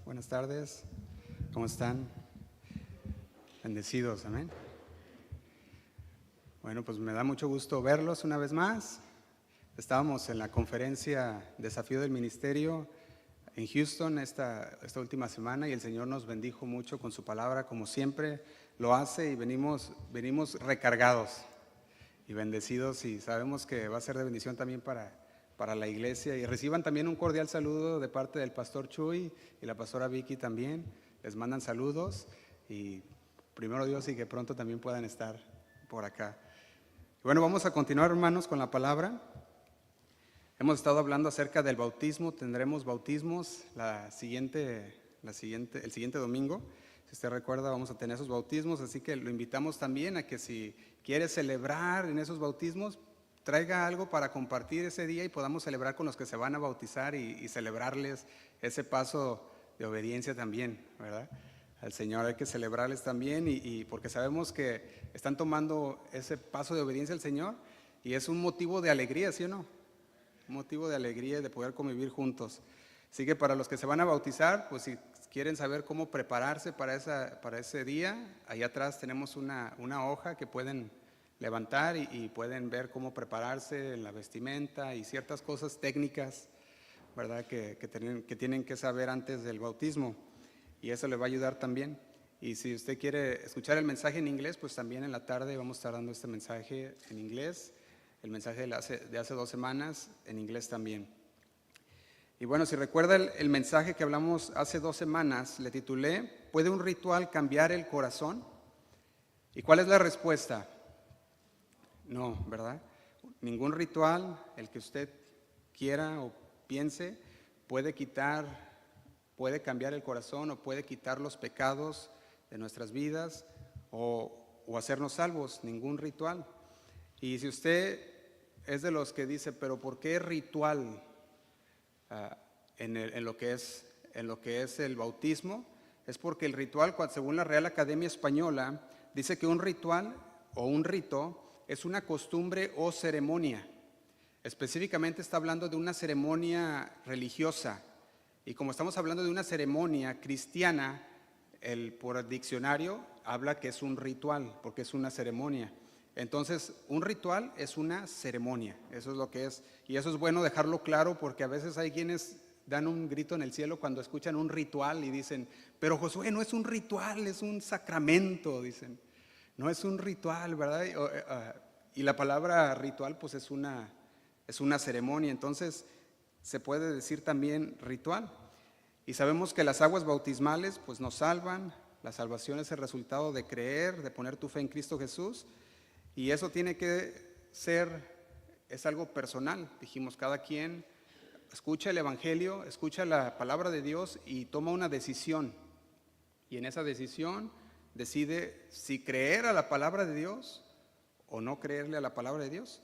buenas tardes. ¿Cómo están? Bendecidos, amén. Bueno, pues me da mucho gusto verlos una vez más. Estábamos en la conferencia Desafío del Ministerio en Houston esta última semana y el Señor nos bendijo mucho con su palabra, como siempre lo hace, y venimos recargados y bendecidos, y sabemos que va a ser de bendición también para la iglesia. Y reciban también un cordial saludo de parte del pastor Chuy y la pastora Vicky también. Les mandan saludos y primero Dios, y que pronto también puedan estar por acá. Bueno, vamos a continuar, hermanos, con la palabra. Hemos estado hablando acerca del bautismo. Tendremos bautismos el siguiente domingo. Si usted recuerda, vamos a tener esos bautismos, así que lo invitamos también a que si quiere celebrar en esos bautismos, traiga algo para compartir ese día y podamos celebrar con los que se van a bautizar y celebrarles ese paso de obediencia también, ¿verdad? Al Señor hay que celebrarles también, y porque sabemos que están tomando ese paso de obediencia al Señor, y es un motivo de alegría, ¿sí o no? Un motivo de alegría de poder convivir juntos. Así que para los que se van a bautizar, pues si quieren saber cómo prepararse para ese día, ahí atrás tenemos una hoja que pueden levantar y pueden ver cómo prepararse en la vestimenta y ciertas cosas técnicas, ¿verdad? Que tienen que saber antes del bautismo, y eso le va a ayudar también. Y si usted quiere escuchar el mensaje en inglés, pues también en la tarde vamos a estar dando este mensaje en inglés, el mensaje de hace 2 semanas en inglés también. Y bueno, si recuerda el mensaje que hablamos hace 2 semanas, le titulé ¿Puede un ritual cambiar el corazón? ¿Y cuál es la respuesta? No, ¿verdad? Ningún ritual, el que usted quiera o piense, puede cambiar el corazón o puede quitar los pecados de nuestras vidas o hacernos salvos. Ningún ritual. Y si usted es de los que dice, pero ¿por qué ritual en lo que es el bautismo? Es porque el ritual, según la Real Academia Española, dice que un ritual o un rito es una costumbre o ceremonia. Específicamente está hablando de una ceremonia religiosa. Y como estamos hablando de una ceremonia cristiana, por el diccionario habla que es un ritual, porque es una ceremonia. Entonces, un ritual es una ceremonia, eso es lo que es. Y eso es bueno dejarlo claro, porque a veces hay quienes dan un grito en el cielo cuando escuchan un ritual y dicen, pero Josué, no es un ritual, es un sacramento, dicen. No es un ritual, ¿verdad? Y la palabra ritual pues es una ceremonia, entonces se puede decir también ritual. Y sabemos que las aguas bautismales pues nos salvan. La salvación es el resultado de creer, de poner tu fe en Cristo Jesús, y eso tiene que es algo personal. Dijimos, cada quien escucha el Evangelio, escucha la palabra de Dios y toma una decisión, y en esa decisión decide si creer a la palabra de Dios o no creerle a la palabra de Dios.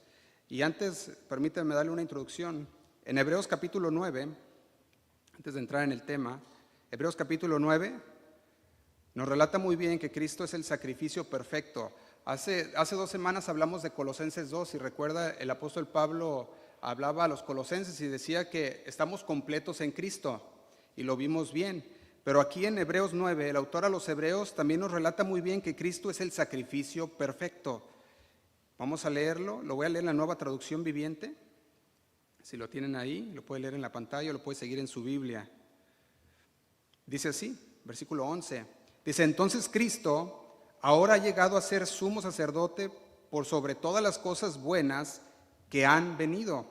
Y antes, permítanme darle una introducción. En Hebreos capítulo 9, antes de entrar en el tema, Hebreos capítulo 9 nos relata muy bien que Cristo es el sacrificio perfecto. Hace 2 semanas hablamos de Colosenses 2, y recuerda, el apóstol Pablo hablaba a los colosenses y decía que estamos completos en Cristo, y lo vimos bien. Pero aquí en Hebreos 9, el autor a los hebreos también nos relata muy bien que Cristo es el sacrificio perfecto. Vamos a leerlo, lo voy a leer en la Nueva Traducción Viviente. Si lo tienen ahí, lo puede leer en la pantalla o lo puede seguir en su Biblia. Dice así, versículo 11. Dice, entonces Cristo ahora ha llegado a ser sumo sacerdote por sobre todas las cosas buenas que han venido.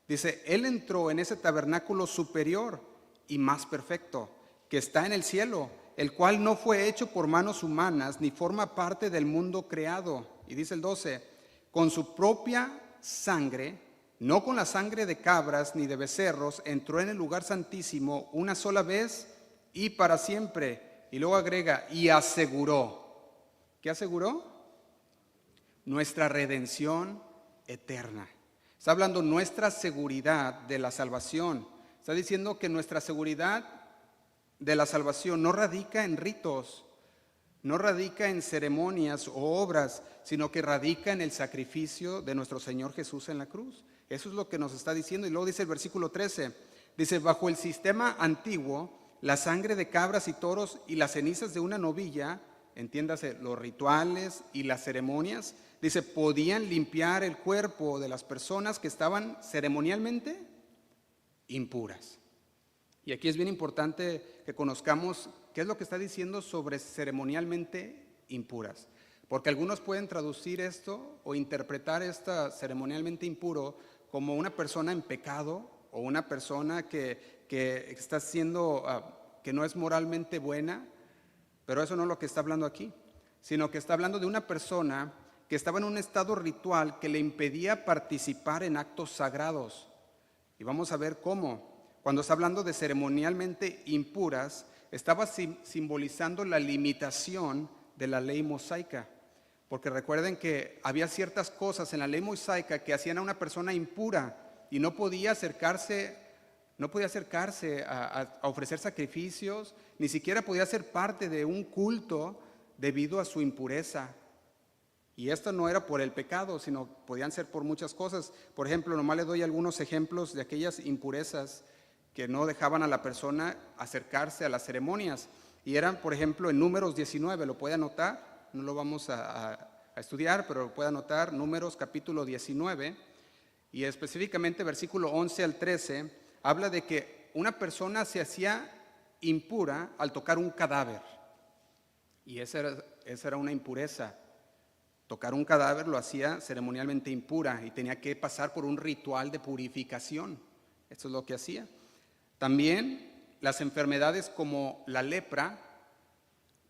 Dice, Él entró en ese tabernáculo superior y más perfecto, que está en el cielo, el cual no fue hecho por manos humanas, ni forma parte del mundo creado. Y dice el 12, con su propia sangre, no con la sangre de cabras ni de becerros, entró en el lugar santísimo una sola vez y para siempre. Y luego agrega, y aseguró. ¿Qué aseguró? Nuestra redención eterna. Está hablando nuestra seguridad de la salvación. Está diciendo que nuestra seguridad de la salvación no radica en ritos, no radica en ceremonias o obras, sino que radica en el sacrificio de nuestro Señor Jesús en la cruz. Eso es lo que nos está diciendo. Y luego dice el versículo 13, dice, bajo el sistema antiguo, la sangre de cabras y toros y las cenizas de una novilla, entiéndase, los rituales y las ceremonias, dice, podían limpiar el cuerpo de las personas que estaban ceremonialmente impuras. Y aquí es bien importante que conozcamos qué es lo que está diciendo sobre ceremonialmente impuras. Porque algunos pueden traducir esto o interpretar esta ceremonialmente impuro como una persona en pecado o una persona que está siendo, que no es moralmente buena, pero eso no es lo que está hablando aquí, sino que está hablando de una persona que estaba en un estado ritual que le impedía participar en actos sagrados. Y vamos a ver cómo. Cuando está hablando de ceremonialmente impuras, estaba simbolizando la limitación de la ley mosaica. Porque recuerden que había ciertas cosas en la ley mosaica que hacían a una persona impura y no podía acercarse a ofrecer sacrificios, ni siquiera podía ser parte de un culto debido a su impureza. Y esto no era por el pecado, sino podían ser por muchas cosas. Por ejemplo, nomás le doy algunos ejemplos de aquellas impurezas que no dejaban a la persona acercarse a las ceremonias. Y eran, por ejemplo, en Números 19, lo puede anotar, no lo vamos a estudiar, pero lo puede anotar, Números capítulo 19, y específicamente versículo 11 al 13, habla de que una persona se hacía impura al tocar un cadáver. Y esa era una impureza. Tocar un cadáver lo hacía ceremonialmente impura y tenía que pasar por un ritual de purificación. Eso es lo que hacía. También las enfermedades como la lepra,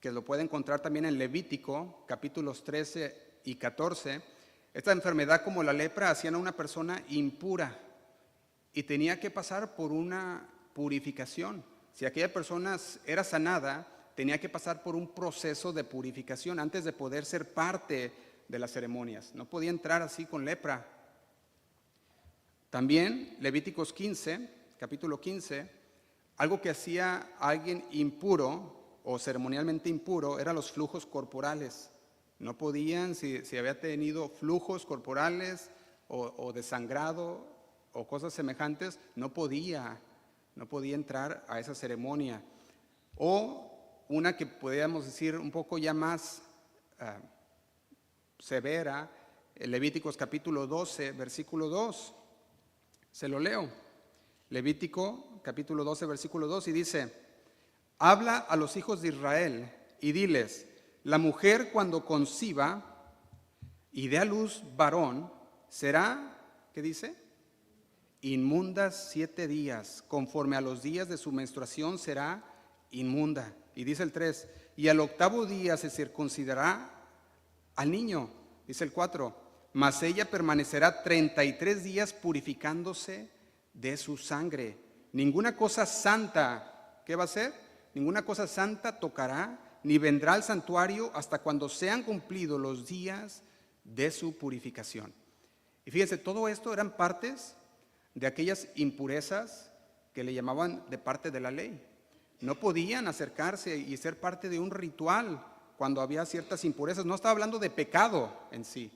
que lo puede encontrar también en Levítico, capítulos 13 y 14. Esta enfermedad como la lepra hacían a una persona impura y tenía que pasar por una purificación. Si aquella persona era sanada, tenía que pasar por un proceso de purificación antes de poder ser parte de las ceremonias. No podía entrar así con lepra. También Levíticos 15, capítulo 15, algo que hacía a alguien impuro o ceremonialmente impuro eran los flujos corporales. No podían, si había tenido flujos corporales o desangrado o cosas semejantes, no podía entrar a esa ceremonia. O una que podríamos decir un poco ya más severa, Levíticos capítulo 12, versículo 2. Se lo leo. Levítico capítulo 12, versículo 2, y dice: habla a los hijos de Israel y diles, la mujer cuando conciba y dé a luz varón, será, ¿qué dice? Inmunda 7 días, conforme a los días de su menstruación será inmunda. Y dice el 3, y al 8º día se circuncidará al niño. Dice el 4, mas ella permanecerá 33 días purificándose de su sangre. Ninguna cosa santa, ¿qué va a hacer? Ninguna cosa santa tocará, ni vendrá al santuario hasta cuando sean cumplidos los días de su purificación. Y fíjense, todo esto eran partes de aquellas impurezas que le llamaban de parte de la ley. No podían acercarse y ser parte de un ritual cuando había ciertas impurezas. No estaba hablando de pecado en sí,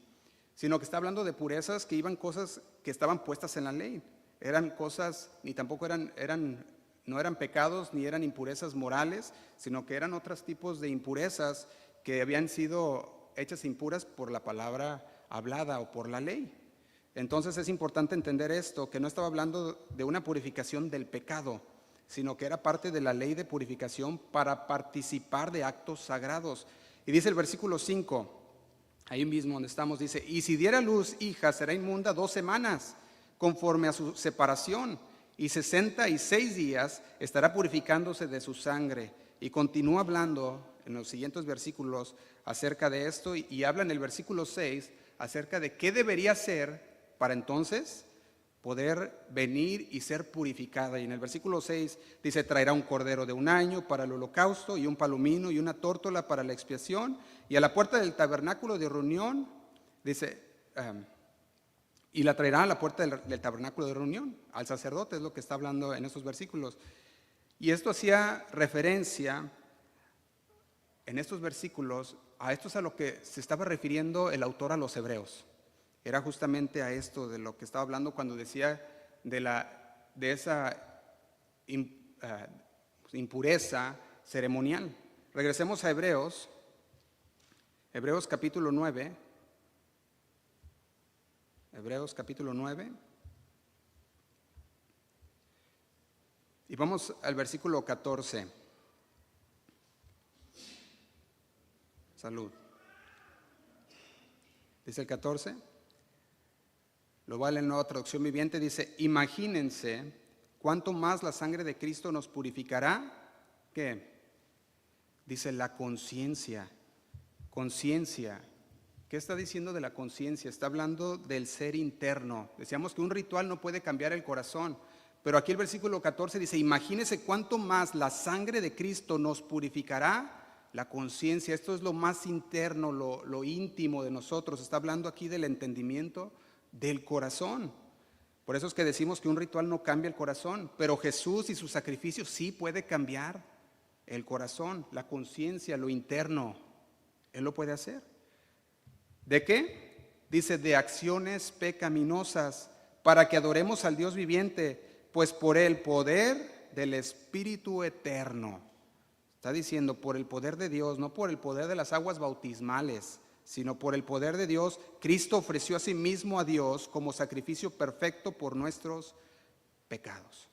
sino que está hablando de purezas que iban cosas que estaban puestas en la ley. Eran cosas, ni tampoco no eran pecados ni eran impurezas morales, sino que eran otros tipos de impurezas que habían sido hechas impuras por la palabra hablada o por la ley. Entonces es importante entender esto, que no estaba hablando de una purificación del pecado, sino que era parte de la ley de purificación para participar de actos sagrados. Y dice el versículo 5, ahí mismo donde estamos, dice, y si diera luz hija, será inmunda 2 semanas, conforme a su separación, y 66 días estará purificándose de su sangre. Y continúa hablando en los siguientes versículos acerca de esto, y habla en el versículo 6 acerca de qué debería ser para entonces poder venir y ser purificada. Y en el versículo 6 dice, traerá un cordero de 1 año para el holocausto, y un palomino y una tórtola para la expiación, y a la puerta del tabernáculo de reunión, dice, y la traerá a la puerta del tabernáculo de reunión, al sacerdote, es lo que está hablando en estos versículos. Y esto hacía referencia en estos versículos, a esto es a lo que se estaba refiriendo el autor a los hebreos. Era justamente a esto de lo que estaba hablando cuando decía de esa impureza ceremonial. Regresemos a Hebreos capítulo 9. Hebreos capítulo 9. Y vamos al versículo 14. Salud. Dice el 14. Lo vale en Nueva Traducción Viviente. Dice: imagínense cuánto más la sangre de Cristo nos purificará. ¿Qué? Dice la conciencia. Conciencia. ¿Qué está diciendo de la conciencia? Está hablando del ser interno. Decíamos que un ritual no puede cambiar el corazón, pero aquí el versículo 14 dice: imagínense cuánto más la sangre de Cristo nos purificará la conciencia. Esto es lo más interno, lo íntimo de nosotros. Está hablando aquí del entendimiento del corazón. Por eso es que decimos que un ritual no cambia el corazón, pero Jesús y su sacrificio sí puede cambiar el corazón, la conciencia, lo interno. Él lo puede hacer. ¿De qué? Dice: de acciones pecaminosas, para que adoremos al Dios viviente, pues por el poder del Espíritu eterno. Está diciendo por el poder de Dios, no por el poder de las aguas bautismales, sino por el poder de Dios. Cristo ofreció a sí mismo a Dios como sacrificio perfecto por nuestros pecados.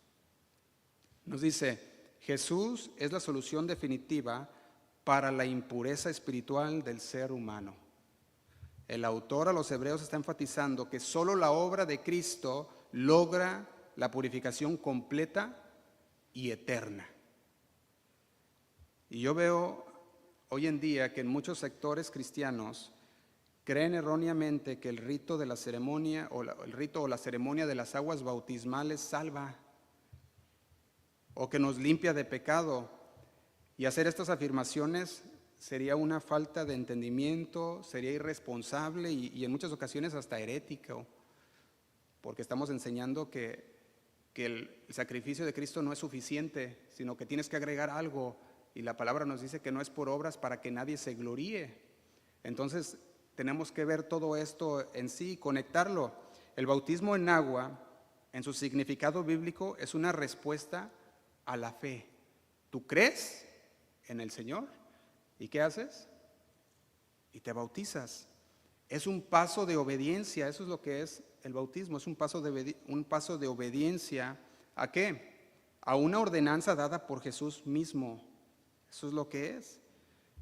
Nos dice: Jesús es la solución definitiva para la impureza espiritual del ser humano. El autor a los Hebreos está enfatizando que solo la obra de Cristo logra la purificación completa y eterna. Y yo veo hoy en día que en muchos sectores cristianos creen erróneamente que el rito de la ceremonia o la ceremonia de las aguas bautismales salva o que nos limpia de pecado. Y hacer estas afirmaciones sería una falta de entendimiento, sería irresponsable y en muchas ocasiones hasta herético, porque estamos enseñando que el sacrificio de Cristo no es suficiente, sino que tienes que agregar algo, y la palabra nos dice que no es por obras para que nadie se gloríe. Entonces tenemos que ver todo esto en sí y conectarlo. El bautismo en agua, en su significado bíblico, es una respuesta a la fe. ¿Tú crees en el Señor? ¿Y qué haces? Y te bautizas. Es un paso de obediencia. Eso es lo que es el bautismo. Es un paso de obediencia. ¿A qué? A una ordenanza dada por Jesús mismo. Eso es lo que es.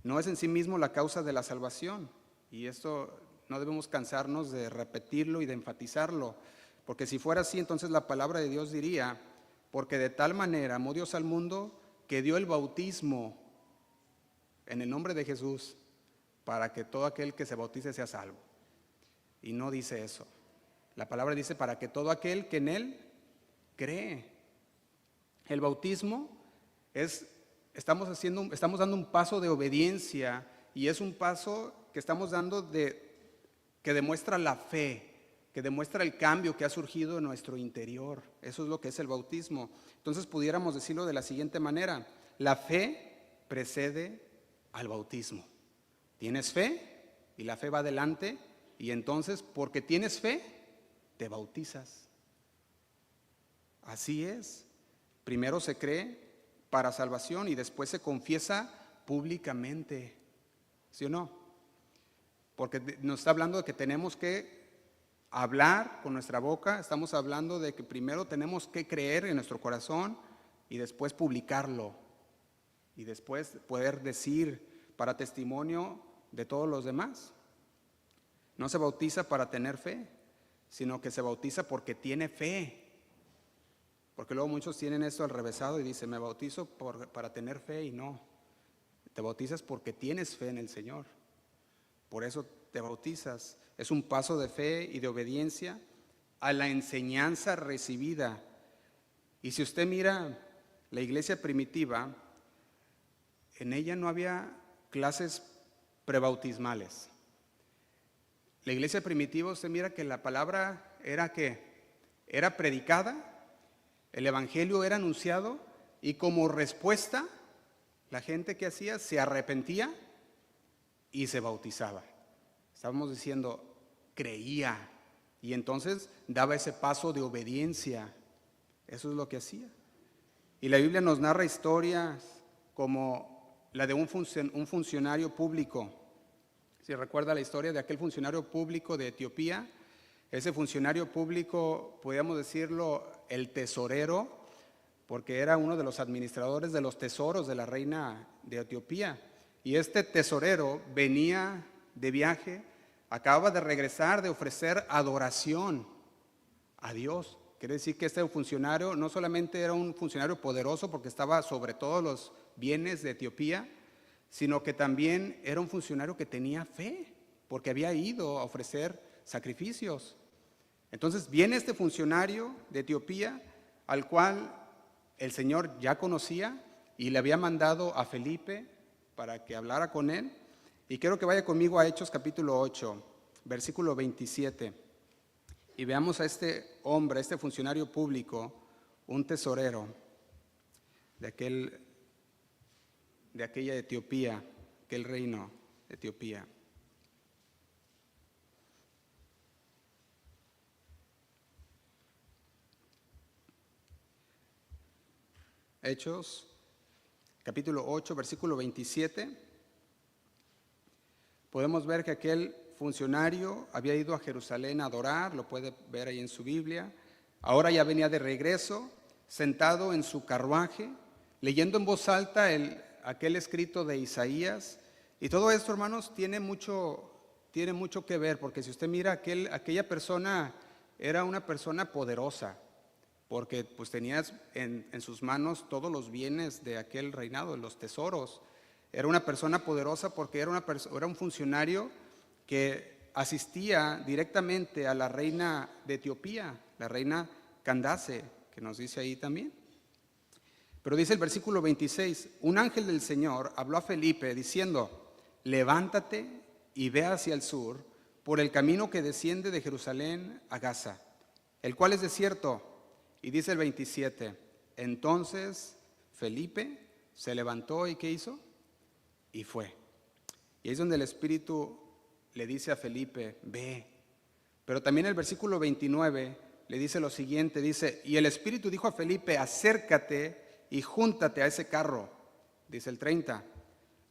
No es en sí mismo la causa de la salvación. Y esto no debemos cansarnos de repetirlo y de enfatizarlo. Porque si fuera así, entonces la palabra de Dios diría: porque de tal manera amó Dios al mundo que dio el bautismo en el nombre de Jesús para que todo aquel que se bautice sea salvo. Y no dice eso. La palabra dice: para que todo aquel que en él cree. El bautismo estamos dando un paso de obediencia, y es un paso que estamos dando que demuestra la fe, que demuestra el cambio que ha surgido en nuestro interior. Eso es lo que es el bautismo. Entonces pudiéramos decirlo de la siguiente manera: la fe precede al bautismo. Tienes fe y la fe va adelante, y entonces porque tienes fe te bautizas. Así es. Primero se cree para salvación y después se confiesa públicamente. ¿Sí o no? Porque nos está hablando de que tenemos que hablar con nuestra boca. Estamos hablando de que primero tenemos que creer en nuestro corazón y después publicarlo. Y después poder decir para testimonio de todos los demás. No se bautiza para tener fe, sino que se bautiza porque tiene fe. Porque luego muchos tienen esto al revésado y dicen: me bautizo para tener fe, y no. Te bautizas porque tienes fe en el Señor. Por eso te bautizas. Es un paso de fe y de obediencia a la enseñanza recibida. Y si usted mira la iglesia primitiva, en ella no había clases prebautismales. La iglesia primitiva, usted mira que la palabra era predicada, el evangelio era anunciado, y como respuesta la gente que hacía se arrepentía y se bautizaba. Estábamos diciendo, creía, y entonces daba ese paso de obediencia. Eso es lo que hacía. Y la Biblia nos narra historias como la de un funcionario público. Si recuerda la historia de aquel funcionario público de Etiopía, ese funcionario público, podríamos decirlo, el tesorero, porque era uno de los administradores de los tesoros de la reina de Etiopía. Y este tesorero venía de viaje, acababa de regresar de ofrecer adoración a Dios. Quiere decir que este funcionario no solamente era un funcionario poderoso porque estaba sobre todos los bienes de Etiopía, sino que también era un funcionario que tenía fe, porque había ido a ofrecer sacrificios. Entonces viene este funcionario de Etiopía, al cual el Señor ya conocía y le había mandado a Felipe para que hablara con él. Y quiero que vaya conmigo a Hechos capítulo 8, versículo 27. Y veamos a este hombre, a este funcionario público, un tesorero de aquella Etiopía, aquel reino de Etiopía. Hechos, capítulo 8, versículo 27. Podemos ver que aquel funcionario había ido a Jerusalén a adorar, lo puede ver ahí en su Biblia. Ahora ya venía de regreso, sentado en su carruaje, leyendo en voz alta aquel escrito de Isaías. Y todo esto, hermanos, tiene mucho que ver, porque si usted mira, aquella persona era una persona poderosa, porque pues tenía en sus manos todos los bienes de aquel reinado, los tesoros. Era una persona poderosa porque era un funcionario que asistía directamente a la reina de Etiopía, la reina Candace, que nos dice ahí también. Pero dice el versículo 26, un ángel del Señor habló a Felipe diciendo, levántate y ve hacia el sur por el camino que desciende de Jerusalén a Gaza, el cual es desierto. Y dice el 27, entonces Felipe se levantó y ¿qué hizo? Y fue. Y ahí es donde el Espíritu le dice a Felipe, ve. Pero también el versículo 29 le dice lo siguiente, dice, y el Espíritu dijo a Felipe, acércate y júntate a ese carro. Dice el 30,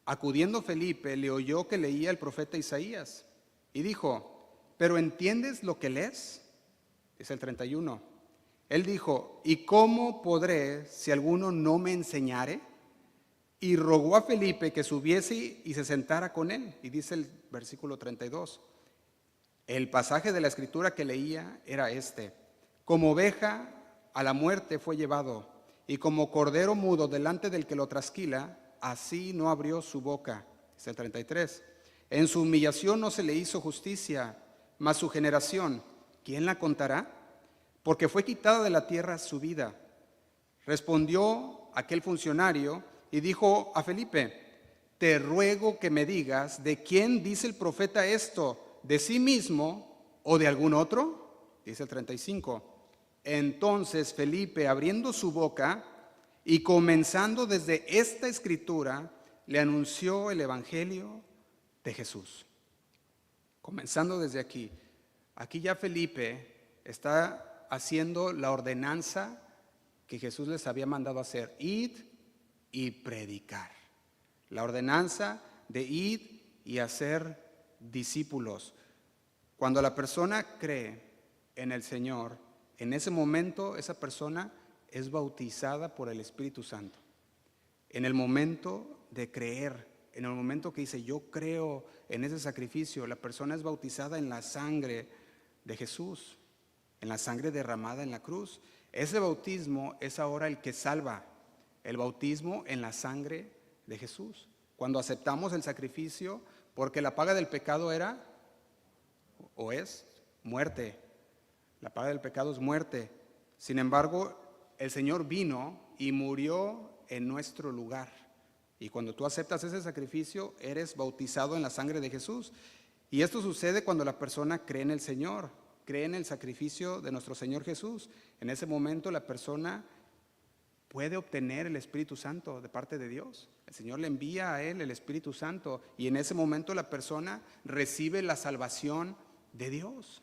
acudiendo Felipe le oyó que leía el profeta Isaías y dijo, ¿pero entiendes lo que lees? Dice el 31. Él dijo, ¿y cómo podré si alguno no me enseñare? Y rogó a Felipe que subiese y se sentara con él. Y dice el versículo 32. El pasaje de la escritura que leía era este. Como oveja a la muerte fue llevado, y como cordero mudo delante del que lo trasquila, así no abrió su boca. Es el 33. En su humillación no se le hizo justicia, mas su generación, ¿quién la contará? Porque fue quitada de la tierra su vida. Respondió aquel funcionario y dijo a Felipe, te ruego que me digas de quién dice el profeta esto, de sí mismo o de algún otro. Dice el 35. Entonces Felipe, abriendo su boca y comenzando desde esta escritura, le anunció el evangelio de Jesús. Comenzando desde aquí. Aquí ya Felipe está haciendo la ordenanza que Jesús les había mandado hacer, id y predicar. La ordenanza de id y hacer discípulos. Cuando la persona cree en el Señor, en ese momento esa persona es bautizada por el Espíritu Santo. En el momento de creer, en el momento que dice yo creo en ese sacrificio, la persona es bautizada en la sangre de Jesús, en la sangre derramada en la cruz. Ese bautismo es ahora el que salva, el bautismo en la sangre de Jesús. Cuando aceptamos el sacrificio, porque la paga del pecado era o es muerte. La paga del pecado es muerte. Sin embargo, el Señor vino y murió en nuestro lugar. Y cuando tú aceptas ese sacrificio, eres bautizado en la sangre de Jesús. Y esto sucede cuando la persona cree en el Señor, cree en el sacrificio de nuestro Señor Jesús. En ese momento la persona puede obtener el Espíritu Santo de parte de Dios. El Señor le envía a él el Espíritu Santo y en ese momento la persona recibe la salvación de Dios.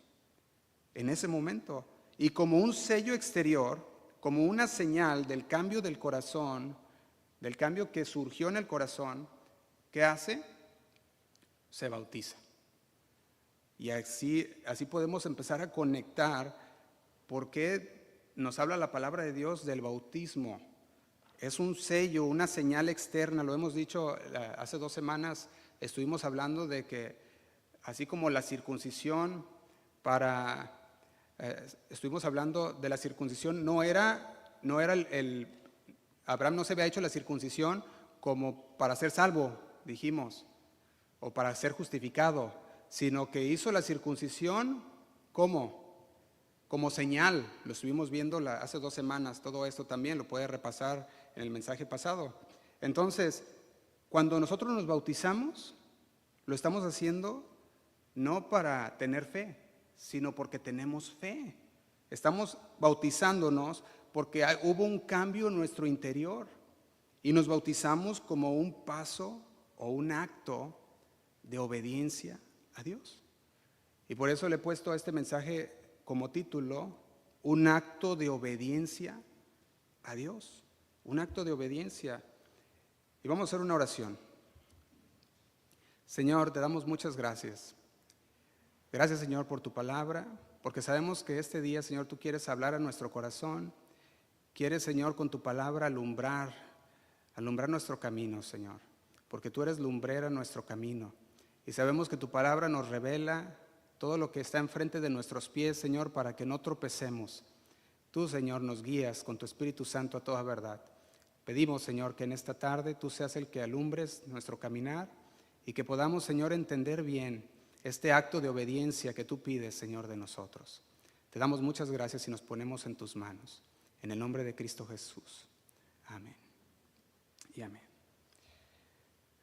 En ese momento. Y como un sello exterior, como una señal del cambio del corazón, del cambio que surgió en el corazón, ¿qué hace? Se bautiza. Y así podemos empezar a conectar por qué nos habla la palabra de Dios del bautismo. Es un sello, una señal externa, lo hemos dicho hace 2 semanas, estuvimos hablando de que así como la circuncisión estuvimos hablando de la circuncisión, Abraham no se había hecho la circuncisión como para ser salvo, dijimos, o para ser justificado, sino que hizo la circuncisión como señal. Lo estuvimos viendo hace 2 semanas, todo esto también lo puede repasar en el mensaje pasado. Entonces, cuando nosotros nos bautizamos, lo estamos haciendo no para tener fe, sino porque tenemos fe. Estamos bautizándonos porque hubo un cambio en nuestro interior y nos bautizamos como un paso o un acto de obediencia a Dios. Y por eso le he puesto a este mensaje como título, un acto de obediencia a Dios. Un acto de obediencia. Y vamos a hacer una oración. Señor, te damos muchas gracias. Gracias, Señor, por tu palabra, porque sabemos que este día, Señor, tú quieres hablar a nuestro corazón. Quieres, Señor, con tu palabra alumbrar nuestro camino, Señor, porque tú eres lumbrera en nuestro camino. Y sabemos que tu palabra nos revela todo lo que está enfrente de nuestros pies, Señor, para que no tropecemos. Tú, Señor, nos guías con tu Espíritu Santo a toda verdad. Pedimos, Señor, que en esta tarde tú seas el que alumbres nuestro caminar y que podamos, Señor, entender bien este acto de obediencia que tú pides, Señor, de nosotros. Te damos muchas gracias y nos ponemos en tus manos. En el nombre de Cristo Jesús. Amén. Y amén.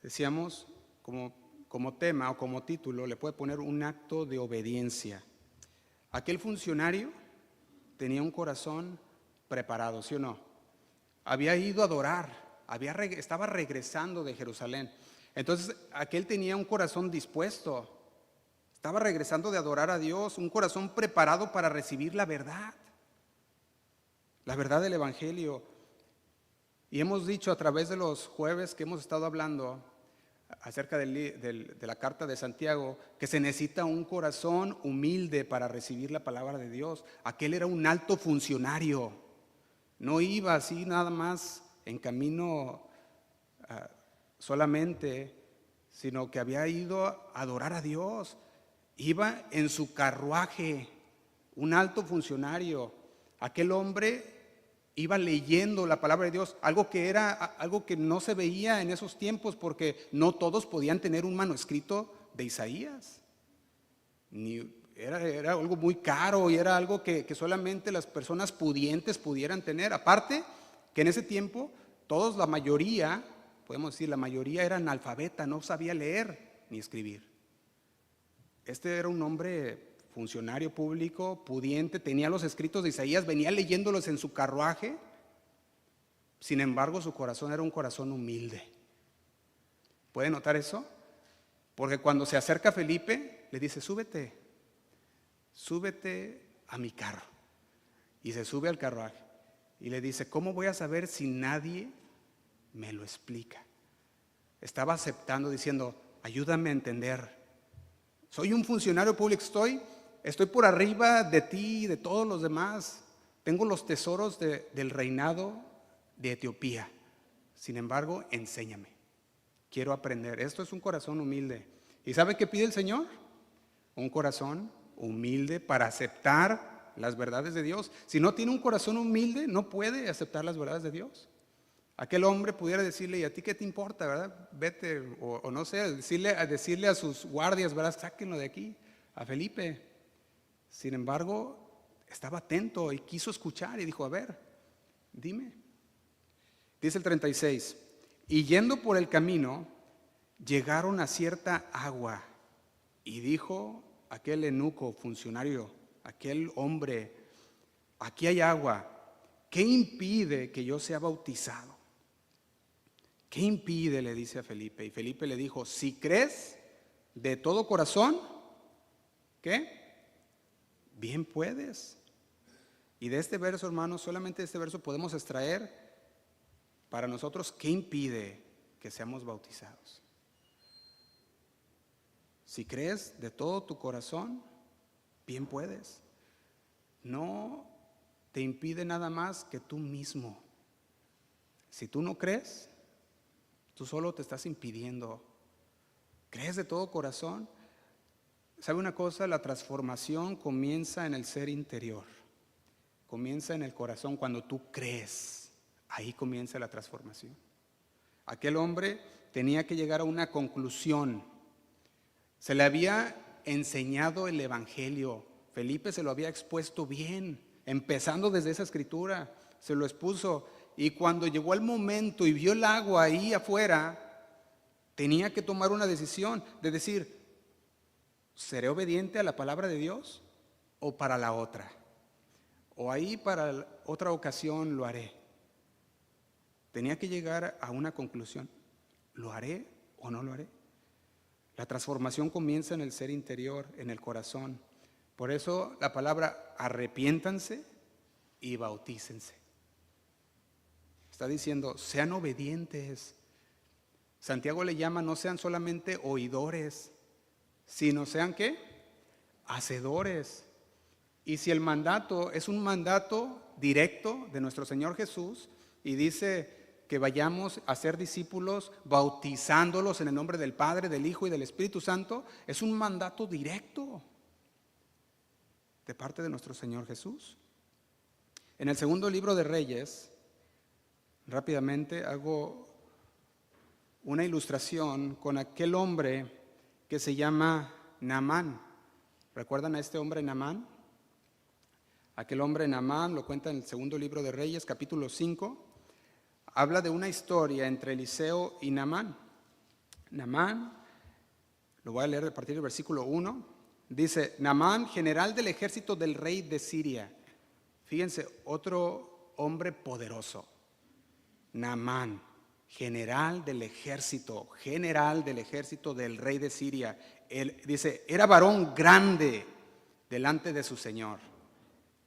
Decíamos, como tema o como título, le puede poner un acto de obediencia. Aquel funcionario tenía un corazón preparado, ¿sí o no? Había ido a adorar, estaba regresando de Jerusalén. Entonces, aquel tenía un corazón dispuesto. Estaba regresando de adorar a Dios, un corazón preparado para recibir la verdad del Evangelio. Y hemos dicho a través de los jueves que hemos estado hablando acerca de la carta de Santiago, que se necesita un corazón humilde para recibir la palabra de Dios. Aquel era un alto funcionario, no iba así nada más en camino solamente, sino que había ido a adorar a Dios. Iba en su carruaje, un alto funcionario. Aquel hombre iba leyendo la palabra de Dios, algo que no se veía en esos tiempos, porque no todos podían tener un manuscrito de Isaías. Era algo muy caro y era algo que solamente las personas pudientes pudieran tener. Aparte, que en ese tiempo la mayoría era analfabeta, no sabía leer ni escribir. Este era un hombre funcionario público, pudiente, tenía los escritos de Isaías, venía leyéndolos en su carruaje. Sin embargo, su corazón era un corazón humilde. ¿Puede notar eso? Porque cuando se acerca a Felipe, le dice, súbete a mi carro. Y se sube al carruaje y le dice, ¿cómo voy a saber si nadie me lo explica? Estaba aceptando, diciendo, ayúdame a entender. Soy un funcionario público, estoy por arriba de ti y de todos los demás. Tengo los tesoros del reinado de Etiopía. Sin embargo, enséñame. Quiero aprender. Esto es un corazón humilde. ¿Y sabe qué pide el Señor? Un corazón humilde para aceptar las verdades de Dios. Si no tiene un corazón humilde, no puede aceptar las verdades de Dios. Aquel hombre pudiera decirle, ¿y a ti qué te importa, verdad? Vete, o no sé, decirle a sus guardias, ¿verdad? Sáquenlo de aquí, a Felipe. Sin embargo, estaba atento y quiso escuchar y dijo, a ver, dime. Dice el 36, y yendo por el camino, llegaron a cierta agua, y dijo aquel eunuco, funcionario, aquel hombre, aquí hay agua, ¿qué impide que yo sea bautizado? ¿Qué impide? Le dice a Felipe. Y Felipe le dijo, si crees de todo corazón, ¿qué? Bien puedes. Y de este verso, hermanos, solamente de este verso podemos extraer para nosotros qué impide que seamos bautizados. Si crees de todo tu corazón, bien puedes. No te impide nada más que tú mismo. Si tú no crees, tú solo te estás impidiendo. ¿Crees de todo corazón? ¿Sabe una cosa? La transformación comienza en el ser interior. Comienza en el corazón cuando tú crees. Ahí comienza la transformación. Aquel hombre tenía que llegar a una conclusión. Se le había enseñado el evangelio. Felipe se lo había expuesto bien, empezando desde esa escritura. Se lo expuso. Y cuando llegó el momento y vio el agua ahí afuera, tenía que tomar una decisión de decir, ¿seré obediente a la palabra de Dios o para la otra? O ahí para otra ocasión lo haré. Tenía que llegar a una conclusión. ¿Lo haré o no lo haré? La transformación comienza en el ser interior, en el corazón. Por eso la palabra arrepiéntanse y bautícense. Está diciendo, sean obedientes. Santiago le llama, no sean solamente oidores, sino sean ¿qué? Hacedores. Y si el mandato es un mandato directo de nuestro Señor Jesús y dice que vayamos a ser discípulos bautizándolos en el nombre del Padre, del Hijo y del Espíritu Santo, es un mandato directo de parte de nuestro Señor Jesús. En el segundo libro de Reyes, rápidamente hago una ilustración con aquel hombre que se llama Naamán. ¿Recuerdan a este hombre Naamán? Aquel hombre Naamán lo cuenta en el segundo libro de Reyes, capítulo 5. Habla de una historia entre Eliseo y Naamán. Naamán, lo voy a leer a partir del versículo 1. Dice, Naamán, general del ejército del rey de Siria. Fíjense, otro hombre poderoso. Naamán, general del ejército del rey de Siria. Él dice, era varón grande delante de su señor.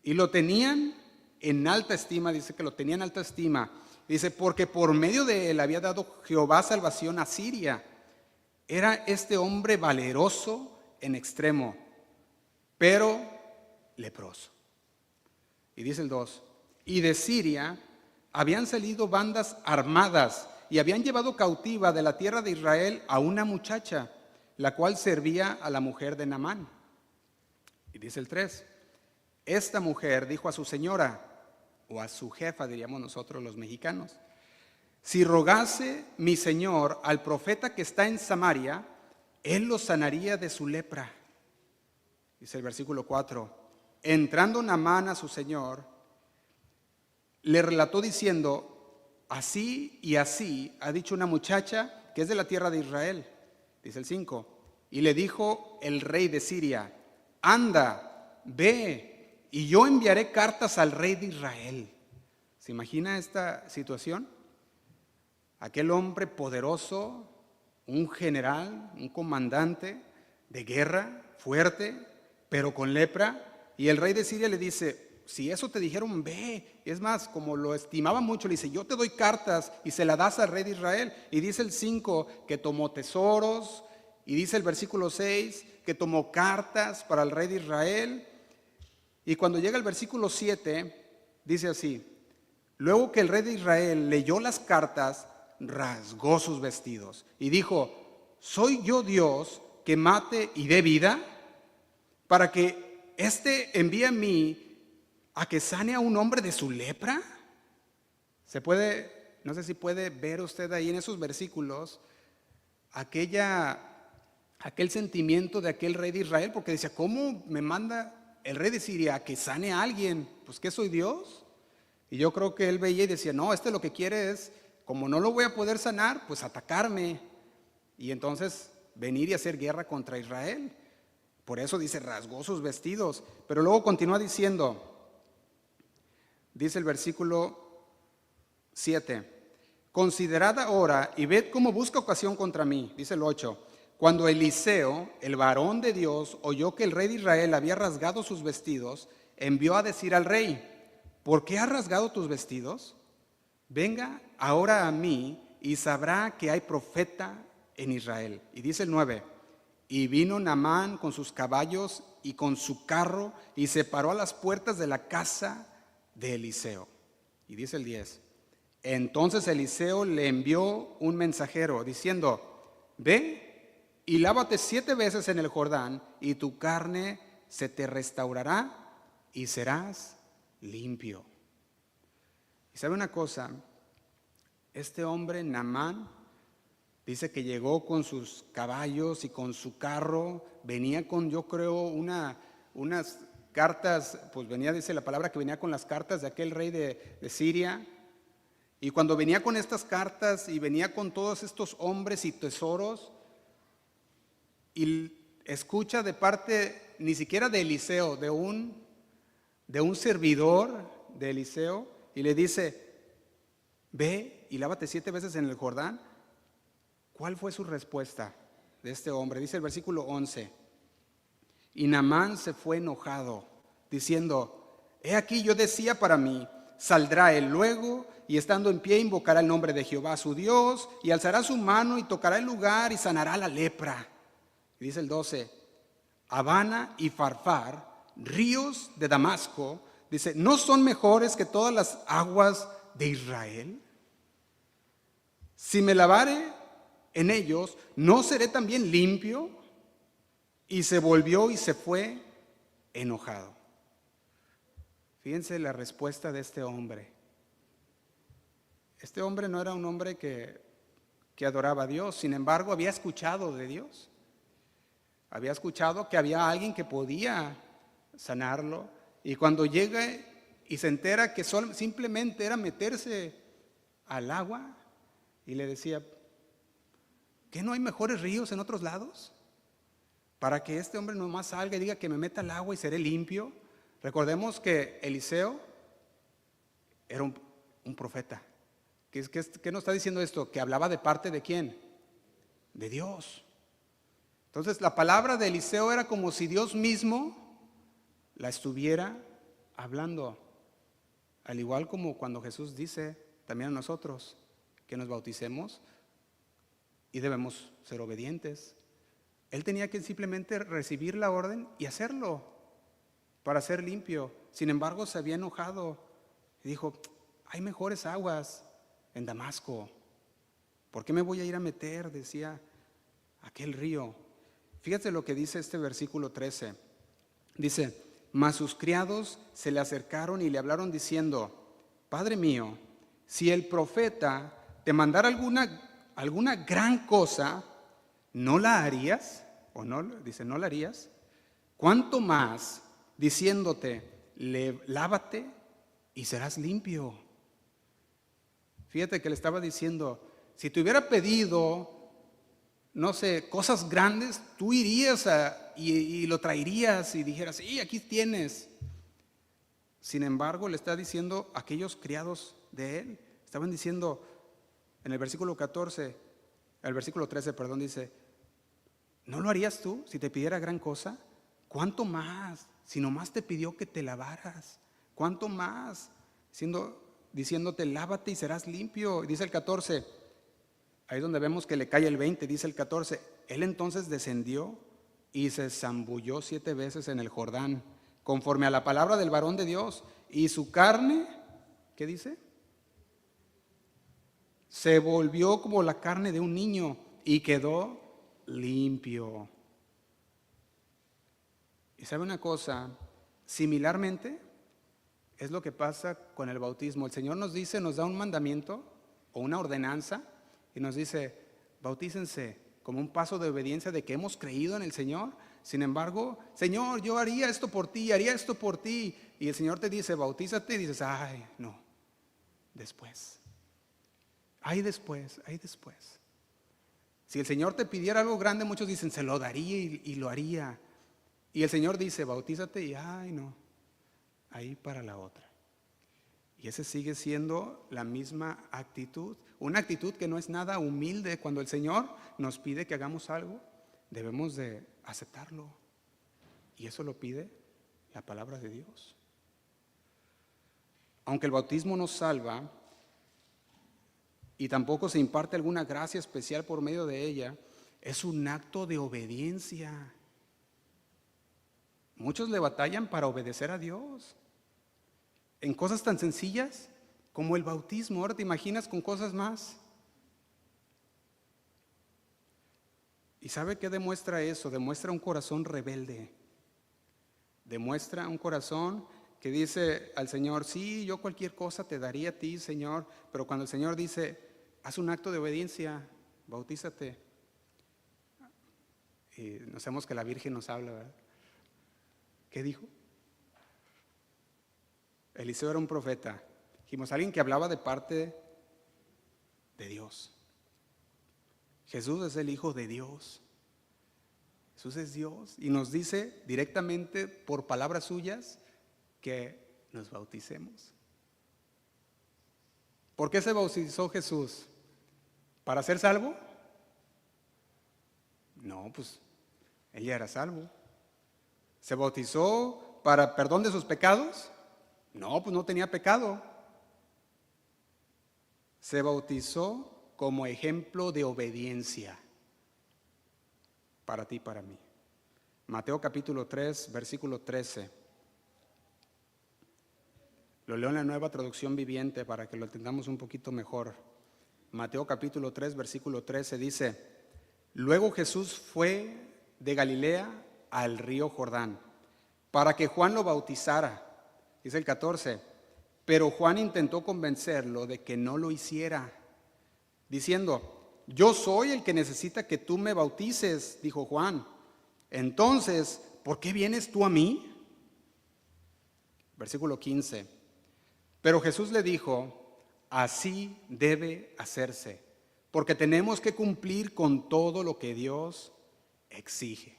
Y lo tenían en alta estima, dice que lo tenían en alta estima. Dice, porque por medio de él había dado Jehová salvación a Siria. Era este hombre valeroso en extremo, pero leproso. Y dice el 2, y de Siria habían salido bandas armadas y habían llevado cautiva de la tierra de Israel a una muchacha, la cual servía a la mujer de Naamán. Y dice el 3, esta mujer dijo a su señora, o a su jefa, diríamos nosotros los mexicanos, si rogase mi señor al profeta que está en Samaria, él lo sanaría de su lepra. Dice el versículo 4, entrando Naamán a su señor, le relató diciendo, así y así ha dicho una muchacha que es de la tierra de Israel. Dice el 5, y le dijo el rey de Siria, anda, ve, y yo enviaré cartas al rey de Israel. ¿Se imagina esta situación? Aquel hombre poderoso, un general, un comandante de guerra, fuerte, pero con lepra. Y el rey de Siria le dice, si eso te dijeron, ve. Es más, como lo estimaba mucho, le dice, yo te doy cartas y se la das al rey de Israel. Y dice el 5 que tomó tesoros. Y dice el versículo 6 que tomó cartas para el rey de Israel. Y cuando llega el versículo 7, dice así, luego que el rey de Israel leyó las cartas, rasgó sus vestidos y dijo, ¿soy yo Dios que mate y dé vida? Para que éste envíe a mí a que sane a un hombre de su lepra. Se puede, no sé si puede ver usted ahí en esos versículos, aquel sentimiento de aquel rey de Israel, porque decía, ¿cómo me manda el rey de Siria a que sane a alguien? Pues ¿qué soy Dios? Y yo creo que él veía y decía, no, lo que quiere es, como no lo voy a poder sanar, pues atacarme. Y entonces venir y hacer guerra contra Israel. Por eso dice, rasgó sus vestidos. Pero luego continúa diciendo, dice el versículo 7, considerad ahora y ved cómo busca ocasión contra mí. Dice el 8, cuando Eliseo, el varón de Dios, oyó que el rey de Israel había rasgado sus vestidos, envió a decir al rey, ¿por qué has rasgado tus vestidos? Venga ahora a mí y sabrá que hay profeta en Israel. Y dice el 9, y vino Naamán con sus caballos y con su carro y se paró a las puertas de la casa de Eliseo. Y dice el 10, entonces Eliseo le envió un mensajero diciendo, ve y lávate 7 veces en el Jordán y tu carne se te restaurará y serás limpio. Y sabe una cosa, este hombre Naamán dice que llegó con sus caballos y con su carro, venía con, yo creo, unas cartas, pues venía, dice la palabra que venía con las cartas de aquel rey de Siria. Y cuando venía con estas cartas y venía con todos estos hombres y tesoros, y escucha de parte, ni siquiera de Eliseo, de un servidor de Eliseo, y le dice, ve y lávate 7 veces en el Jordán. ¿Cuál fue su respuesta de este hombre? Dice el versículo 11, y Naamán se fue enojado, diciendo, he aquí yo decía para mí, saldrá él luego, y estando en pie invocará el nombre de Jehová su Dios, y alzará su mano y tocará el lugar y sanará la lepra. Y dice el 12, Habana y Farfar, ríos de Damasco, dice, ¿no son mejores que todas las aguas de Israel? Si me lavare en ellos, ¿no seré también limpio? Y se volvió y se fue enojado. Fíjense la respuesta de este hombre. Este hombre no era un hombre que adoraba a Dios, sin embargo había escuchado de Dios. Había escuchado que había alguien que podía sanarlo, y cuando llega y se entera que simplemente era meterse al agua, y le decía, ¿qué no hay mejores ríos en otros lados? Para que este hombre nomás salga y diga que me meta al agua y seré limpio. Recordemos que Eliseo era un profeta. ¿Qué nos está diciendo esto? Que hablaba de parte de ¿quién? De Dios. Entonces la palabra de Eliseo era como si Dios mismo la estuviera hablando. Al igual como cuando Jesús dice también a nosotros que nos bauticemos y debemos ser obedientes. Él tenía que simplemente recibir la orden y hacerlo para ser limpio. Sin embargo, se había enojado y dijo, hay mejores aguas en Damasco. ¿Por qué me voy a ir a meter? Decía, aquel río. Fíjate lo que dice este versículo 13. Dice, mas sus criados se le acercaron y le hablaron diciendo, Padre mío, si el profeta te mandara alguna gran cosa, ¿no la harías? ¿O no? Dice, ¿no la harías? ¿Cuánto más diciéndote, lávate y serás limpio? Fíjate que le estaba diciendo, si te hubiera pedido, no sé, cosas grandes, tú irías y lo traerías y dijeras, sí, aquí tienes. Sin embargo, le está diciendo a aquellos criados de él, estaban diciendo en el versículo 13, dice, ¿no lo harías tú si te pidiera gran cosa? ¿Cuánto más? Si nomás te pidió que te lavaras. ¿Cuánto más? Diciéndote, lávate y serás limpio. Y dice el 14, ahí es donde vemos que le cae el 20, dice el 14, él entonces descendió y se zambulló 7 veces en el Jordán, conforme a la palabra del varón de Dios, y su carne, ¿qué dice? Se volvió como la carne de un niño y quedó limpio. Y sabe una cosa, similarmente es lo que pasa con el bautismo. El Señor nos da un mandamiento o una ordenanza y nos dice, bautícense como un paso de obediencia de que hemos creído en el Señor. Sin embargo, Señor, yo haría esto por ti, haría esto por ti. Y el Señor te dice, bautízate, y dices, ay, no, después. Ay, después. Si el Señor te pidiera algo grande, muchos dicen, se lo daría y lo haría. Y el Señor dice, bautízate y ay, no, ahí para la otra. Y ese sigue siendo la misma actitud, una actitud que no es nada humilde. Cuando el Señor nos pide que hagamos algo, debemos de aceptarlo. Y eso lo pide la palabra de Dios. aunque el bautismo no salva y tampoco se imparte alguna gracia especial por medio de ella, es un acto de obediencia. Muchos le batallan para obedecer a Dios en cosas tan sencillas como el bautismo. Ahora te imaginas con cosas más. ¿Y sabe qué demuestra eso? Demuestra un corazón rebelde. Demuestra un corazón que dice al Señor: sí, yo cualquier cosa te daría a ti, Señor, pero cuando el Señor dice: haz un acto de obediencia, bautízate. Y no sabemos que la Virgen nos habla, ¿verdad? ¿Qué dijo? Eliseo era un profeta. Dijimos, alguien que hablaba de parte de Dios. Jesús es el Hijo de Dios. Jesús es Dios y nos dice directamente por palabras suyas que nos bauticemos. ¿Por qué se bautizó Jesús? ¿Para ser salvo? No, pues él ya era salvo. ¿Se bautizó para perdón de sus pecados? No, pues no tenía pecado. Se bautizó como ejemplo de obediencia para ti y para mí. Mateo capítulo 3, versículo 13. Lo leo en la Nueva Traducción Viviente para que lo entendamos un poquito mejor. Mateo capítulo 3, versículo 13 dice: luego Jesús fue de Galilea al río Jordán para que Juan lo bautizara. Dice el 14, pero Juan intentó convencerlo de que no lo hiciera, diciendo: yo soy el que necesita que tú me bautices, dijo Juan. Entonces, ¿por qué vienes tú a mí? Versículo 15. Pero Jesús le dijo: así debe hacerse, porque tenemos que cumplir con todo lo que Dios exige.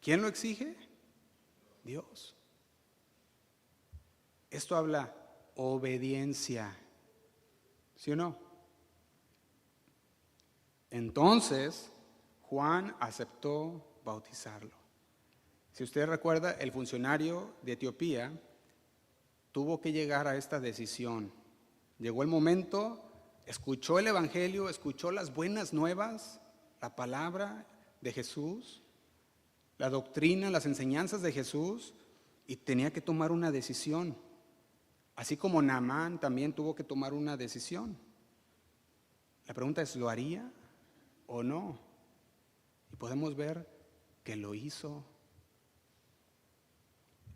¿Quién lo exige? Dios. Esto habla obediencia, ¿sí o no? Entonces, Juan aceptó bautizarlo. Si usted recuerda, el funcionario de Etiopía tuvo que llegar a esta decisión. Llegó el momento, escuchó el evangelio, escuchó las buenas nuevas, la palabra de Jesús, la doctrina, las enseñanzas de Jesús, y tenía que tomar una decisión. Así como Naamán también tuvo que tomar una decisión. La pregunta es, ¿lo haría o no? Y podemos ver que lo hizo.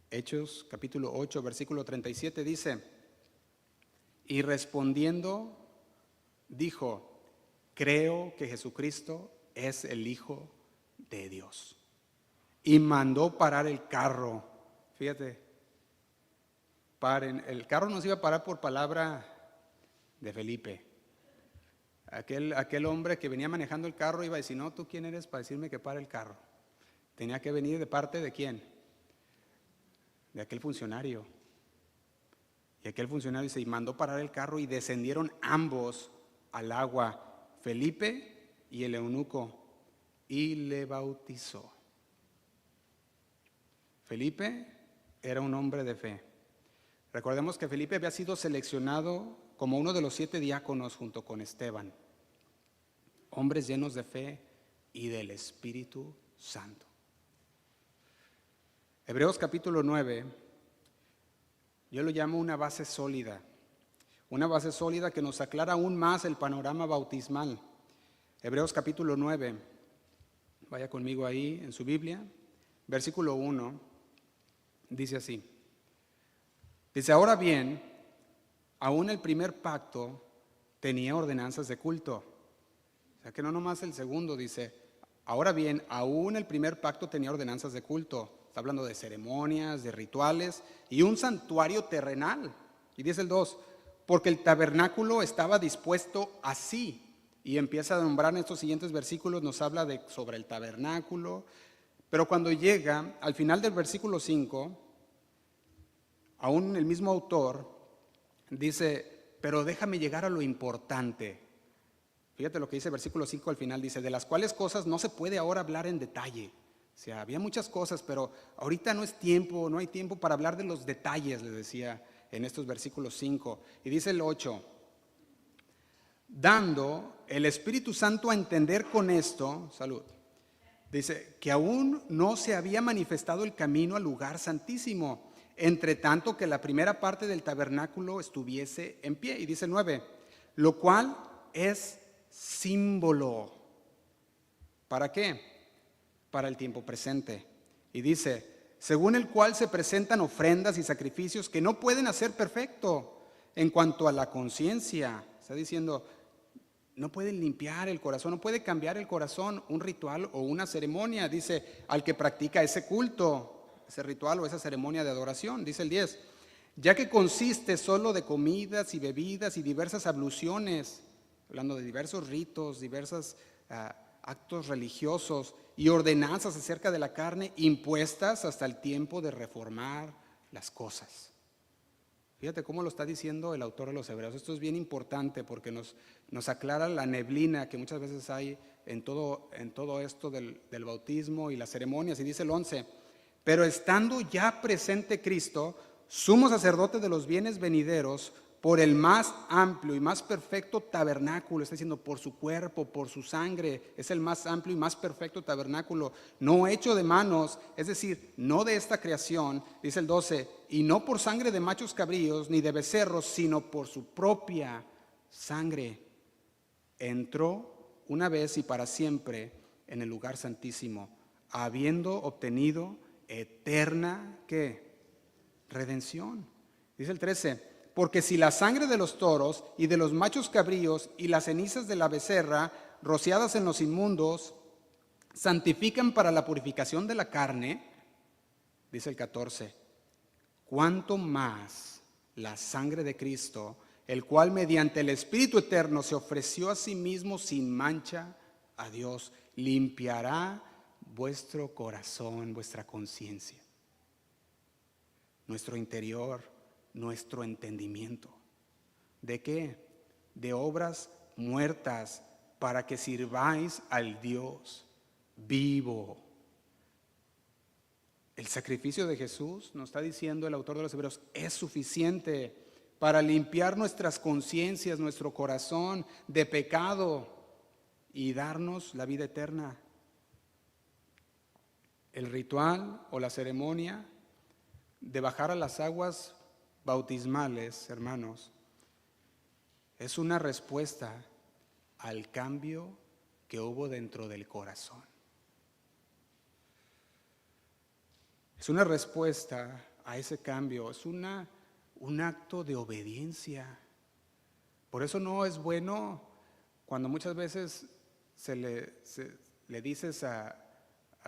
Hechos capítulo 8, versículo 37 dice: y respondiendo dijo: creo que Jesucristo es el Hijo de Dios. Y mandó parar el carro. Fíjate, paren. El carro no se iba a parar por palabra de Felipe. Aquel hombre que venía manejando el carro iba a decir: no, ¿tú quién eres para decirme que pare el carro? Tenía que venir de parte de ¿quién? De aquel funcionario. Y aquel funcionario dice: y mandó parar el carro y descendieron ambos al agua, Felipe y el eunuco, y le bautizó. Felipe era un hombre de fe. Recordemos que Felipe había sido seleccionado como uno de los 7 diáconos junto con Esteban, hombres llenos de fe y del Espíritu Santo. Hebreos capítulo 9, yo lo llamo una base sólida que nos aclara aún más el panorama bautismal. Hebreos capítulo 9, vaya conmigo ahí en su Biblia, versículo 1, dice así. Dice: ahora bien, aún el primer pacto tenía ordenanzas de culto. O sea que no nomás el segundo, dice: ahora bien, aún el primer pacto tenía ordenanzas de culto. Está hablando de ceremonias, de rituales y un santuario terrenal. Y dice el 2, porque el tabernáculo estaba dispuesto así. Y empieza a nombrar en estos siguientes versículos, nos habla sobre el tabernáculo. Pero cuando llega al final del versículo 5, aún el mismo autor dice: pero déjame llegar a lo importante. Fíjate lo que dice el versículo 5 al final, dice: de las cuales cosas no se puede ahora hablar en detalle, O sea, había muchas cosas, pero ahorita no es tiempo, no hay tiempo para hablar de los detalles, les decía en estos versículos 5. Y dice el 8, dando el Espíritu Santo a entender con esto, salud, dice que aún no se había manifestado el camino al lugar santísimo, entre tanto que la primera parte del tabernáculo estuviese en pie. Y dice el 9, lo cual es símbolo. ¿Para qué? Para el tiempo presente. Y dice, según el cual se presentan ofrendas y sacrificios que no pueden hacer perfecto en cuanto a la conciencia. Está diciendo, no pueden limpiar el corazón, no puede cambiar el corazón un ritual o una ceremonia. Dice, al que practica ese culto, ese ritual o esa ceremonia de adoración. Dice el 10, ya que consiste solo de comidas y bebidas y diversas abluciones, hablando de diversos ritos, diversos actos religiosos y ordenanzas acerca de la carne impuestas hasta el tiempo de reformar las cosas. Fíjate cómo lo está diciendo el autor de los Hebreos. Esto es bien importante porque nos aclara la neblina que muchas veces hay en todo esto del bautismo y las ceremonias. Y dice el 11, pero estando ya presente Cristo, sumo sacerdote de los bienes venideros, por el más amplio y más perfecto tabernáculo, está diciendo por su cuerpo, por su sangre, es el más amplio y más perfecto tabernáculo, no hecho de manos, es decir, no de esta creación, dice el 12, y no por sangre de machos cabríos ni de becerros, sino por su propia sangre. Entró una vez y para siempre en el lugar santísimo, habiendo obtenido eterna, ¿qué? Redención. Dice el 13, porque si la sangre de los toros y de los machos cabríos y las cenizas de la becerra rociadas en los inmundos santifican para la purificación de la carne, dice el 14, cuánto más la sangre de Cristo, el cual mediante el Espíritu Eterno se ofreció a sí mismo sin mancha a Dios, limpiará vuestro corazón, vuestra conciencia, nuestro interior, nuestro entendimiento. ¿De qué? De obras muertas para que sirváis al Dios vivo. El sacrificio de Jesús, nos está diciendo el autor de los Hebreos, es suficiente para limpiar nuestras conciencias, nuestro corazón de pecado y darnos la vida eterna. El ritual o la ceremonia de bajar a las aguas bautismales, hermanos, es una respuesta al cambio que hubo dentro del corazón. Es una respuesta a ese cambio, es un acto de obediencia. Por eso no es bueno cuando muchas veces le dices a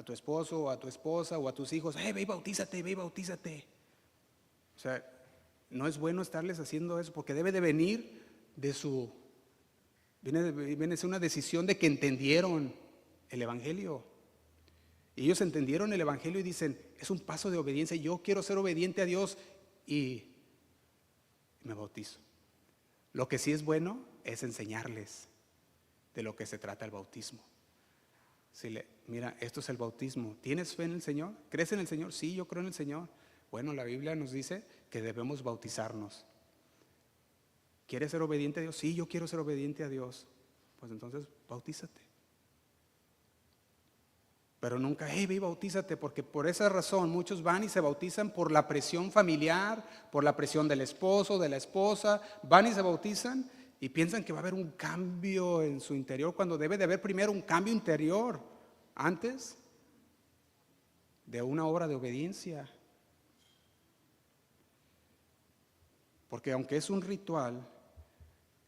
tu esposo o a tu esposa o a tus hijos, ve y bautízate, ve y bautízate. O sea, no es bueno estarles haciendo eso porque debe de venir viene de ser una decisión de que entendieron el Evangelio. Y ellos entendieron el Evangelio y dicen, es un paso de obediencia, yo quiero ser obediente a Dios y me bautizo. Lo que sí es bueno es enseñarles de lo que se trata el bautismo. Mira, esto es el bautismo. ¿Tienes fe en el Señor? ¿Crees en el Señor? Sí, yo creo en el Señor. Bueno, la Biblia nos dice que debemos bautizarnos. ¿Quieres ser obediente a Dios? Sí, yo quiero ser obediente a Dios. Pues entonces, bautízate. Pero nunca, ve y bautízate, porque por esa razón muchos van y se bautizan por la presión familiar, por la presión del esposo, de la esposa, van y se bautizan y piensan que va a haber un cambio en su interior, cuando debe de haber primero un cambio interior, antes de una obra de obediencia. Porque aunque es un ritual,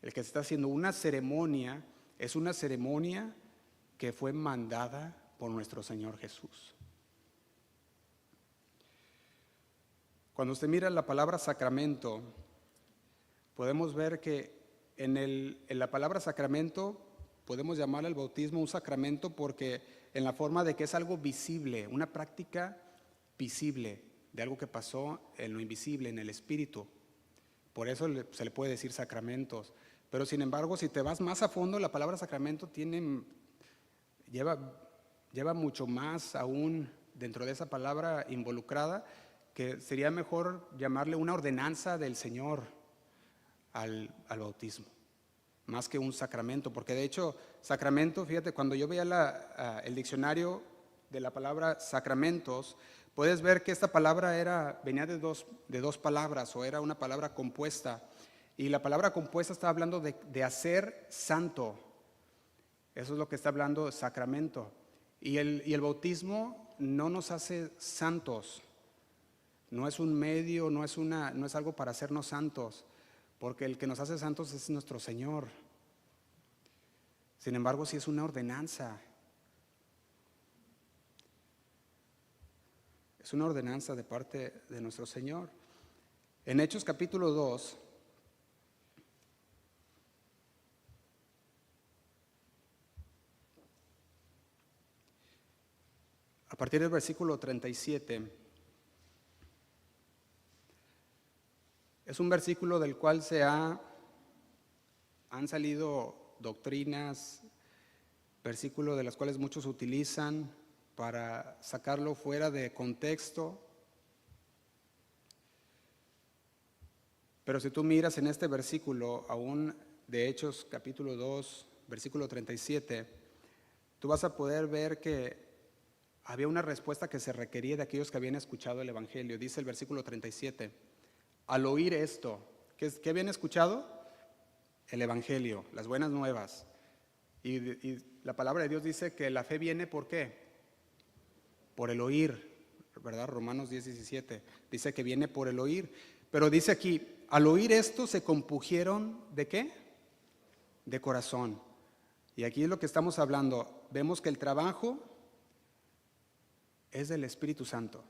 el que se está haciendo una ceremonia, es una ceremonia que fue mandada por nuestro Señor Jesús. Cuando usted mira la palabra sacramento, podemos ver que en la palabra sacramento podemos llamar al bautismo un sacramento porque en la forma de que es algo visible, una práctica visible de algo que pasó en lo invisible, en el espíritu. Por eso se le puede decir sacramentos. Pero sin embargo, si te vas más a fondo, la palabra sacramento lleva lleva mucho más aún dentro de esa palabra involucrada, que sería mejor llamarle una ordenanza del Señor al bautismo, más que un sacramento, porque de hecho sacramento, fíjate, cuando yo veía el diccionario de la palabra sacramentos, puedes ver que esta palabra venía de dos palabras, o era una palabra compuesta, y la palabra compuesta está hablando de hacer santo. Eso es lo que está hablando sacramento. Y el bautismo no nos hace santos, no es un medio, no es algo para hacernos santos, porque el que nos hace santos es nuestro Señor. Sin embargo, sí es una ordenanza. Es una ordenanza de parte de nuestro Señor. En Hechos capítulo 2, a partir del versículo 37, es un versículo del cual han salido doctrinas, versículos de los cuales muchos utilizan para sacarlo fuera de contexto. Pero si tú miras en este versículo, aún de Hechos capítulo 2, versículo 37, tú vas a poder ver que había una respuesta que se requería de aquellos que habían escuchado el Evangelio. Dice el versículo 37, al oír esto, ¿qué habían escuchado? El Evangelio, las buenas nuevas. Y la palabra de Dios dice que la fe viene ¿por qué? Por el oír, ¿verdad? Romanos 10:17 dice que viene por el oír. Pero dice aquí, al oír esto se compungieron ¿de qué? De corazón. Y aquí es lo que estamos hablando. Vemos que el trabajo es del Espíritu Santo.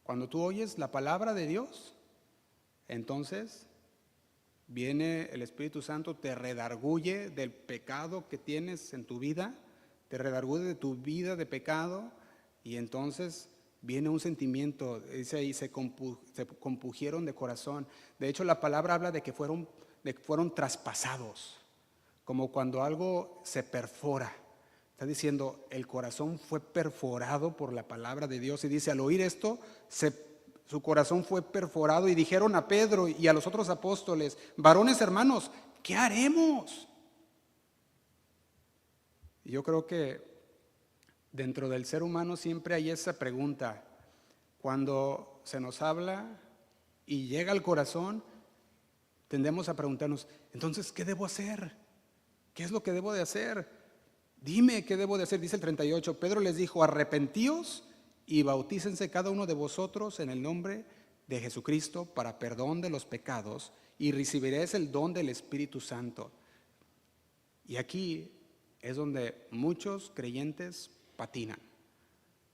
Cuando tú oyes la palabra de Dios, entonces viene el Espíritu Santo, te redarguye del pecado que tienes en tu vida, te redarguye de tu vida de pecado, y entonces viene un sentimiento, dice ahí, se compungieron de corazón. De hecho, la palabra habla de que fueron traspasados, como cuando algo se perfora. Está diciendo, el corazón fue perforado por la palabra de Dios, y dice, al oír esto, su corazón fue perforado, y dijeron a Pedro y a los otros apóstoles, varones hermanos, ¿qué haremos? Y yo creo que dentro del ser humano siempre hay esa pregunta. Cuando se nos habla y llega al corazón, tendemos a preguntarnos, entonces, ¿qué debo hacer? ¿Qué es lo que debo de hacer? Dime qué debo de hacer. Dice el 38, Pedro les dijo, arrepentíos y bautícense cada uno de vosotros en el nombre de Jesucristo para perdón de los pecados, y recibiréis el don del Espíritu Santo. Y aquí es donde muchos creyentes patinan,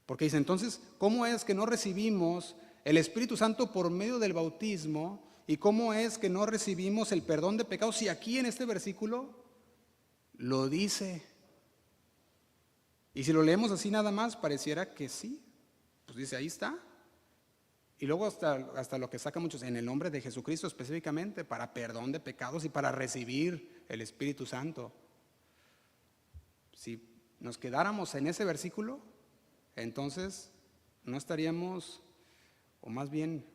porque dicen, entonces, ¿cómo es que no recibimos el Espíritu Santo por medio del bautismo? ¿Y cómo es que no recibimos el perdón de pecados si aquí en este versículo lo dice? Y si lo leemos así nada más, pareciera que sí. Pues dice, ahí está. Y luego hasta lo que saca muchos, en el nombre de Jesucristo específicamente, para perdón de pecados y para recibir el Espíritu Santo. Si nos quedáramos en ese versículo, entonces no estaríamos, o más bien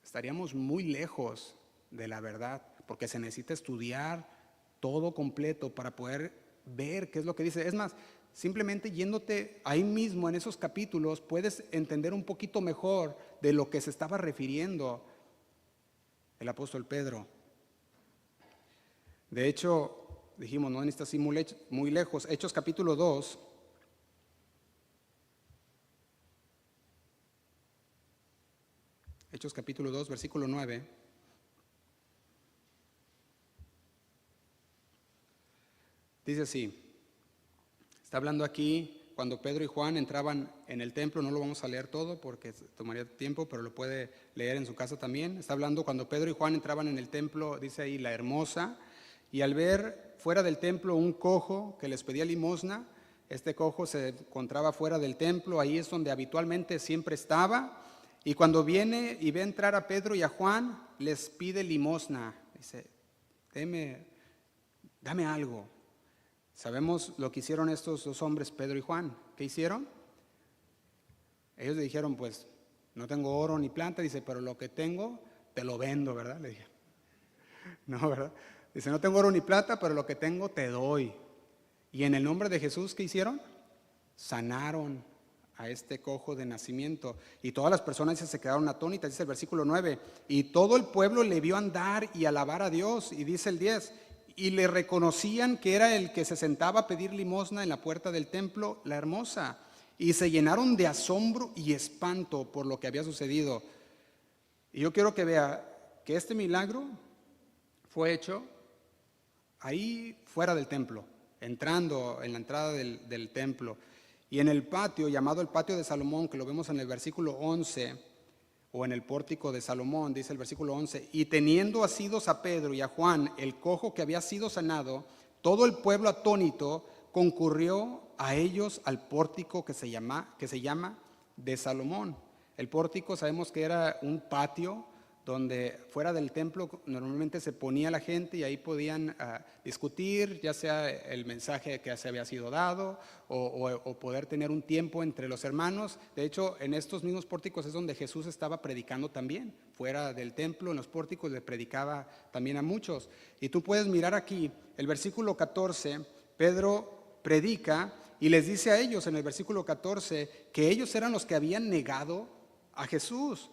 estaríamos muy lejos de la verdad, porque se necesita estudiar todo completo para poder ver qué es lo que dice. Es más, simplemente yéndote ahí mismo en esos capítulos puedes entender un poquito mejor de lo que se estaba refiriendo el apóstol Pedro. De hecho, dijimos, no necesitas ir muy lejos. Hechos capítulo 2. Hechos capítulo 2, versículo 9. Dice así. Está hablando aquí cuando Pedro y Juan entraban en el templo. No lo vamos a leer todo porque tomaría tiempo, pero lo puede leer en su casa también. Está hablando cuando Pedro y Juan entraban en el templo, dice ahí, la Hermosa, y al ver fuera del templo un cojo que les pedía limosna, este cojo se encontraba fuera del templo, ahí es donde habitualmente siempre estaba, y cuando viene y ve entrar a Pedro y a Juan, les pide limosna. Dice, dame algo. Sabemos lo que hicieron estos dos hombres, Pedro y Juan. ¿Qué hicieron? ellos le dijeron, pues no tengo oro ni plata, dice, pero lo que tengo te lo vendo, ¿verdad? Le dije, no, ¿verdad? Dice, no tengo oro ni plata, pero lo que tengo te doy. Y en el nombre de Jesús, ¿qué hicieron? Sanaron a este cojo de nacimiento. Y todas las personas se quedaron atónitas, dice el versículo 9. Y todo el pueblo le vio andar y alabar a Dios. Y dice el 10, y le reconocían que era el que se sentaba a pedir limosna en la puerta del templo, la hermosa. Y se llenaron de asombro y espanto por lo que había sucedido. Y yo quiero que vea que este milagro fue hecho ahí fuera del templo, entrando en la entrada del templo. Y en el patio, llamado el patio de Salomón, que lo vemos en el versículo 11, o en el pórtico de Salomón, dice el versículo 11, y teniendo asidos a Pedro y a Juan, el cojo que había sido sanado, todo el pueblo atónito concurrió a ellos al pórtico que se llama de Salomón. El pórtico sabemos que era un patio donde fuera del templo normalmente se ponía la gente y ahí podían discutir, ya sea el mensaje que se había sido dado o poder tener un tiempo entre los hermanos. De hecho, en estos mismos pórticos es donde Jesús estaba predicando también, fuera del templo, en los pórticos le predicaba también a muchos. Y tú puedes mirar aquí el versículo 14, Pedro predica y les dice a ellos en el versículo 14 que ellos eran los que habían negado a Jesús.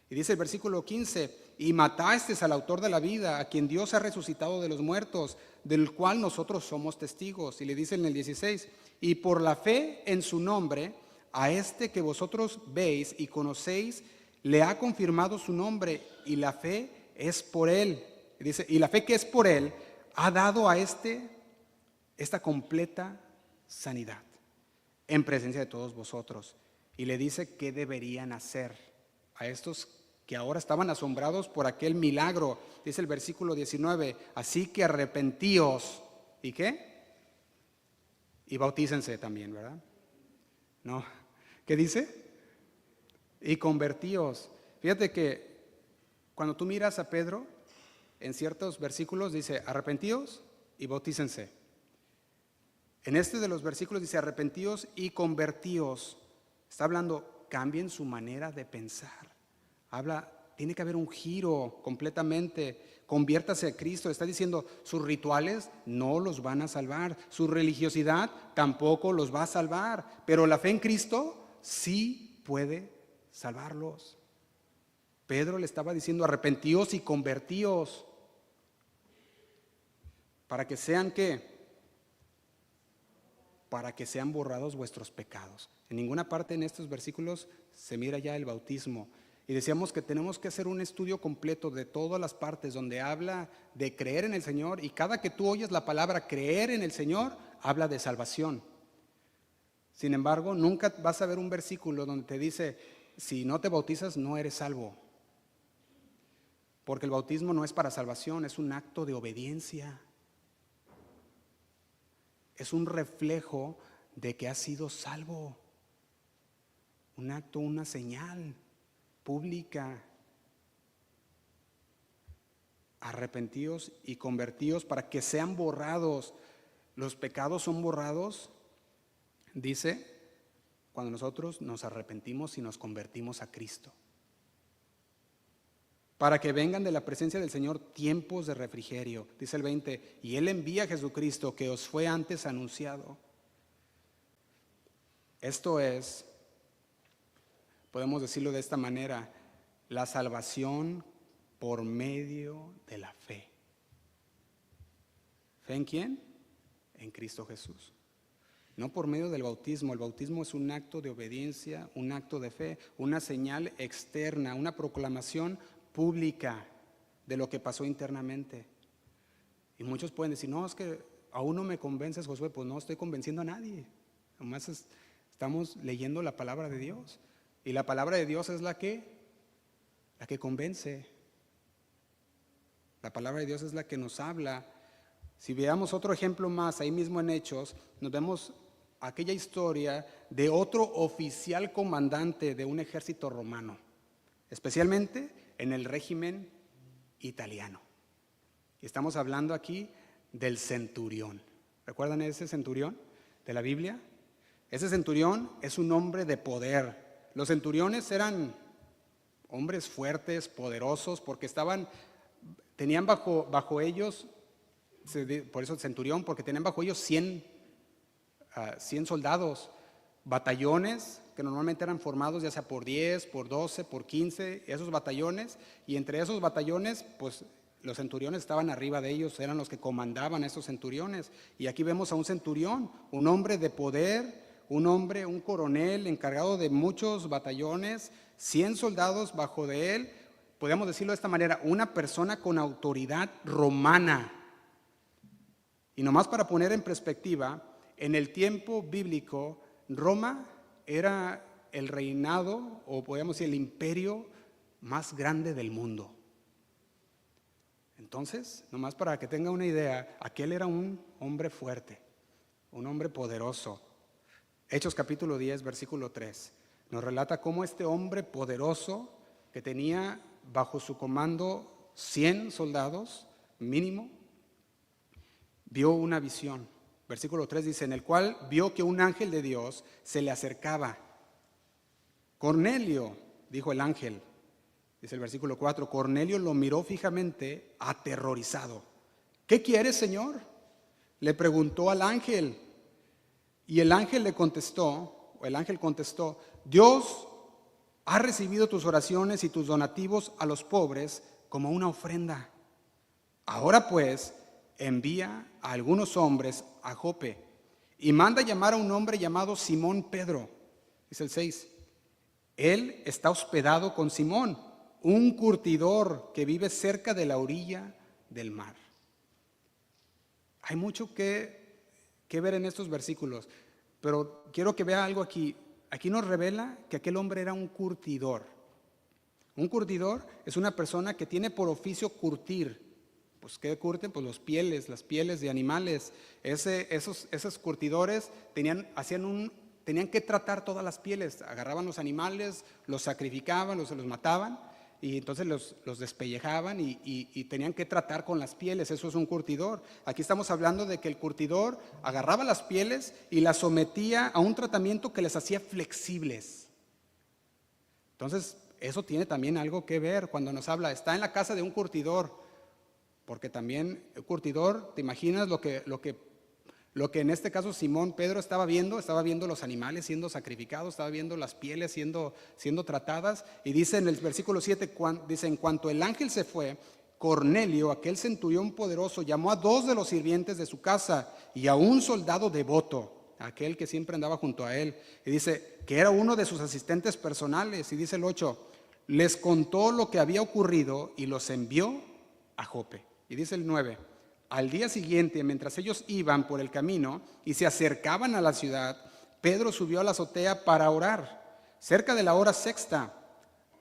Y dice el versículo 15, y matasteis al autor de la vida, a quien Dios ha resucitado de los muertos, del cual nosotros somos testigos. Y le dice en el 16, y por la fe en su nombre, a este que vosotros veis y conocéis, le ha confirmado su nombre, y la fe es por él. Y dice, y la fe que es por él, ha dado a esta completa sanidad, en presencia de todos vosotros. Y le dice qué deberían hacer a estos que ahora estaban asombrados por aquel milagro. Dice el versículo 19, así que arrepentíos. ¿Y qué? Y bautícense también, ¿verdad? No. ¿Qué dice? Y convertíos. Fíjate que cuando tú miras a Pedro, en ciertos versículos dice, arrepentíos y bautícense. En este de los versículos dice, arrepentíos y convertíos. Está hablando, cambien su manera de pensar. Tiene que haber un giro completamente. Conviértase a Cristo. Está diciendo, sus rituales no los van a salvar, su religiosidad tampoco los va a salvar, pero la fe en Cristo sí puede salvarlos. Pedro le estaba diciendo, arrepentíos y convertíos, para que sean ¿qué? Para que sean borrados vuestros pecados. En ninguna parte en estos versículos se mira ya el bautismo. Y decíamos que tenemos que hacer un estudio completo de todas las partes donde habla de creer en el Señor, y cada que tú oyes la palabra creer en el Señor, habla de salvación. Sin embargo, nunca vas a ver un versículo donde te dice, si no te bautizas no eres salvo. Porque el bautismo no es para salvación, es un acto de obediencia. Es un reflejo de que has sido salvo. Un acto, una señal pública. Arrepentíos y convertíos para que sean borrados. Los pecados son borrados, dice, cuando nosotros nos arrepentimos y nos convertimos a Cristo. Para que vengan de la presencia del Señor tiempos de refrigerio, dice el 20, y Él envía a Jesucristo que os fue antes anunciado. Esto es, podemos decirlo de esta manera, la salvación por medio de la fe. ¿Fe en quién? En Cristo Jesús. No por medio del bautismo. El bautismo es un acto de obediencia, un acto de fe, una señal externa, una proclamación pública de lo que pasó internamente. Y muchos pueden decir, no, es que aún no me convences, Josué. Pues no estoy convenciendo a nadie. Nomás estamos leyendo la palabra de Dios. Y la palabra de Dios es la que convence. La palabra de Dios es la que nos habla. Si veamos otro ejemplo más, ahí mismo en Hechos, nos vemos aquella historia de otro oficial comandante de un ejército romano, especialmente en el régimen italiano. Y estamos hablando aquí del centurión. ¿Recuerdan ese centurión de la Biblia? Ese centurión es un hombre de poder. Los centuriones eran hombres fuertes, poderosos, porque tenían bajo ellos, por eso el centurión, porque tenían bajo ellos 100 soldados, batallones que normalmente eran formados ya sea por 10, por 12, por 15, esos batallones, y entre esos batallones, pues los centuriones estaban arriba de ellos, eran los que comandaban a esos centuriones. Y aquí vemos a un centurión, un hombre de poder, un coronel encargado de muchos batallones, 100 soldados bajo de él, podríamos decirlo de esta manera, una persona con autoridad romana. Y nomás para poner en perspectiva, en el tiempo bíblico, Roma era el reinado, o podríamos decir el imperio más grande del mundo. Entonces, nomás para que tenga una idea, aquel era un hombre fuerte, un hombre poderoso. Hechos capítulo 10, versículo 3, nos relata cómo este hombre poderoso, que tenía bajo su comando 100 soldados mínimo, vio una visión. Versículo 3 dice, en el cual vio que un ángel de Dios se le acercaba. Cornelio, dijo el ángel. Dice el versículo 4, Cornelio lo miró fijamente, aterrorizado. ¿Qué quieres, Señor?, le preguntó al ángel. Y el ángel contestó, Dios ha recibido tus oraciones y tus donativos a los pobres como una ofrenda. Ahora pues, envía a algunos hombres a Jope y manda llamar a un hombre llamado Simón Pedro. Dice el 6, él está hospedado con Simón, un curtidor que vive cerca de la orilla del mar. Hay mucho que ver en estos versículos, pero quiero que vea algo aquí. Aquí nos revela que aquel hombre era un curtidor. Un curtidor es una persona que tiene por oficio curtir. Pues ¿qué curten? Pues las pieles de animales. Esos curtidores tenían que tratar todas las pieles. Agarraban los animales, los sacrificaban, los mataban, y entonces los despellejaban y tenían que tratar con las pieles. Eso es un curtidor. Aquí estamos hablando de que el curtidor agarraba las pieles y las sometía a un tratamiento que les hacía flexibles. Entonces, eso tiene también algo que ver cuando nos habla, está en la casa de un curtidor. Porque también el curtidor, ¿te imaginas lo que en este caso Simón Pedro estaba viendo los animales siendo sacrificados, estaba viendo las pieles siendo tratadas? Y dice en el versículo 7, dice, en cuanto el ángel se fue, Cornelio, aquel centurión poderoso, llamó a 2 de los sirvientes de su casa y a un soldado devoto, aquel que siempre andaba junto a él. Y dice que era uno de sus asistentes personales. Y dice el 8, les contó lo que había ocurrido y los envió a Jope. Y dice el 9, al día siguiente, mientras ellos iban por el camino y se acercaban a la ciudad, Pedro subió a la azotea para orar. Cerca de la hora sexta,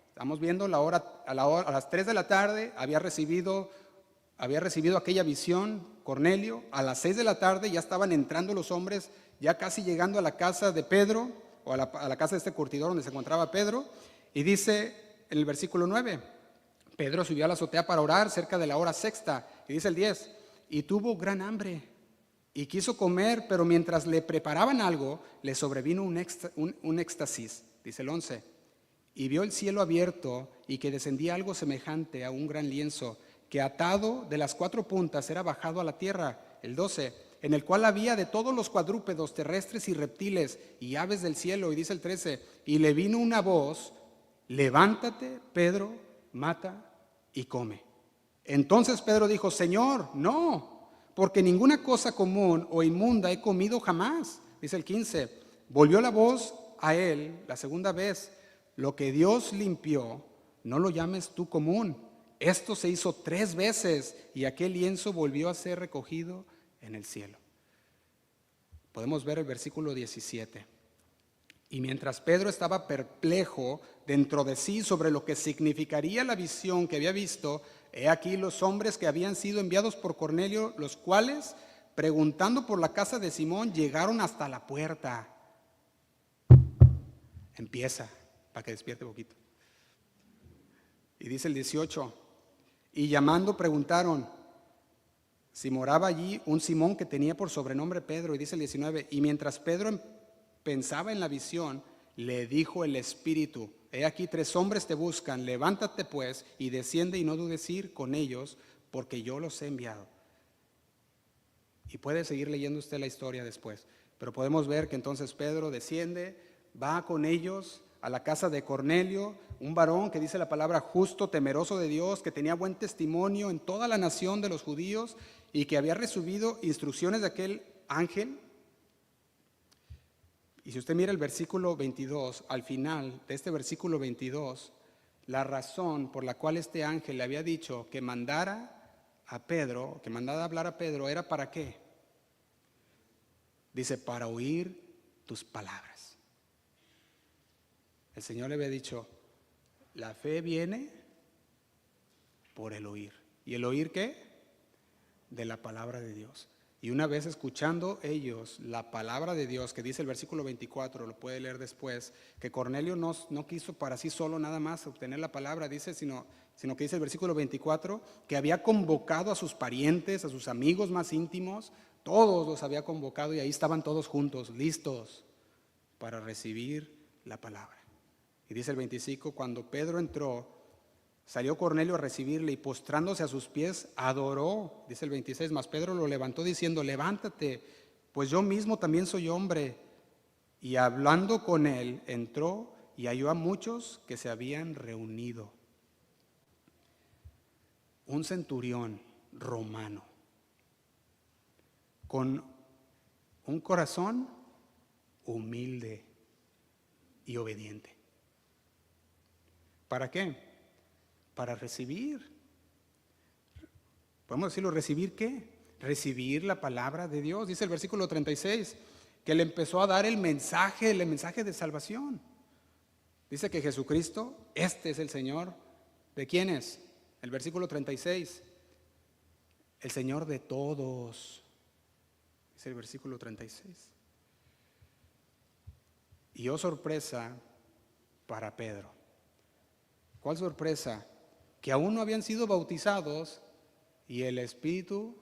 estamos viendo a las 3 de la tarde, había recibido aquella visión Cornelio. A las 6 de la tarde ya estaban entrando los hombres, ya casi llegando a la casa de Pedro, o a la casa de este curtidor donde se encontraba Pedro. Y dice en el versículo 9, Pedro subió a la azotea para orar cerca de la hora sexta. Y dice el 10, y tuvo gran hambre y quiso comer, pero mientras le preparaban algo, le sobrevino un éxtasis. Dice el 11, y vio el cielo abierto y que descendía algo semejante a un gran lienzo, que atado de las 4 puntas era bajado a la tierra. El 12, en el cual había de todos los cuadrúpedos terrestres y reptiles y aves del cielo. Y dice el 13, y le vino una voz, levántate, Pedro, mata y come. Entonces Pedro dijo, Señor, no, porque ninguna cosa común o inmunda he comido jamás. Dice el 15, volvió la voz a él la segunda vez, lo que Dios limpió, no lo llames tú común. Esto se hizo 3 veces y aquel lienzo volvió a ser recogido en el cielo. Podemos ver el versículo 17. Y mientras Pedro estaba perplejo dentro de sí sobre lo que significaría la visión que había visto, he aquí los hombres que habían sido enviados por Cornelio, los cuales, preguntando por la casa de Simón, llegaron hasta la puerta. Empieza, para que despierte un poquito. Y dice el 18, y llamando preguntaron si moraba allí un Simón que tenía por sobrenombre Pedro. Y dice el 19, y mientras Pedro pensaba en la visión, le dijo el Espíritu: he aquí 3 hombres te buscan, levántate pues y desciende y no dudes ir con ellos, porque yo los he enviado. Y puede seguir leyendo usted la historia después, pero podemos ver que entonces Pedro desciende, va con ellos a la casa de Cornelio, un varón que dice la palabra justo, temeroso de Dios, que tenía buen testimonio en toda la nación de los judíos y que había recibido instrucciones de aquel ángel. Y si usted mira el versículo 22, al final de este versículo 22, la razón por la cual este ángel le había dicho que mandara a Pedro, que mandara a hablar a Pedro, era ¿para qué? Dice: para oír tus palabras. El Señor le había dicho: la fe viene por el oír. ¿Y el oír qué? De la palabra de Dios. Y una vez escuchando ellos la palabra de Dios, que dice el versículo 24, lo puede leer después, que Cornelio no quiso para sí solo nada más obtener la palabra, dice, sino que dice el versículo 24, que había convocado a sus parientes, a sus amigos más íntimos, todos los había convocado y ahí estaban todos juntos, listos para recibir la palabra. Y dice el 25, cuando Pedro entró, salió Cornelio a recibirle y postrándose a sus pies, adoró. Dice el 26, mas Pedro lo levantó diciendo: levántate, pues yo mismo también soy hombre. Y hablando con él, entró y halló a muchos que se habían reunido. Un centurión romano, con un corazón humilde y obediente. ¿Para qué? Para recibir. ¿Podemos decirlo? ¿Recibir qué? Recibir la palabra de Dios. Dice el versículo 36, que le empezó a dar el mensaje de salvación. Dice que Jesucristo, este es el Señor. ¿De quién es? El versículo 36, el Señor de todos. Dice el versículo 36. Y oh sorpresa para Pedro. ¿Cuál sorpresa? Que aún no habían sido bautizados y el Espíritu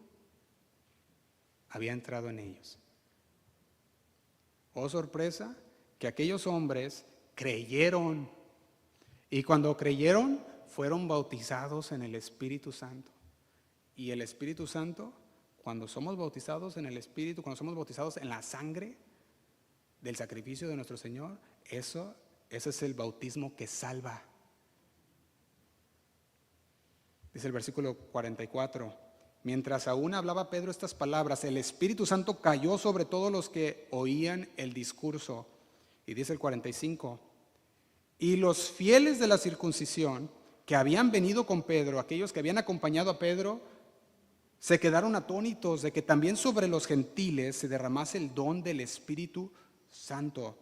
había entrado en ellos. Oh sorpresa, que aquellos hombres creyeron y cuando creyeron fueron bautizados en el Espíritu Santo. Y el Espíritu Santo, cuando somos bautizados en el Espíritu, cuando somos bautizados en la sangre del sacrificio de nuestro Señor, ese es el bautismo que salva. Dice el versículo 44, mientras aún hablaba Pedro estas palabras, el Espíritu Santo cayó sobre todos los que oían el discurso. Y dice el 45, y los fieles de la circuncisión que habían venido con Pedro, aquellos que habían acompañado a Pedro, se quedaron atónitos de que también sobre los gentiles se derramase el don del Espíritu Santo.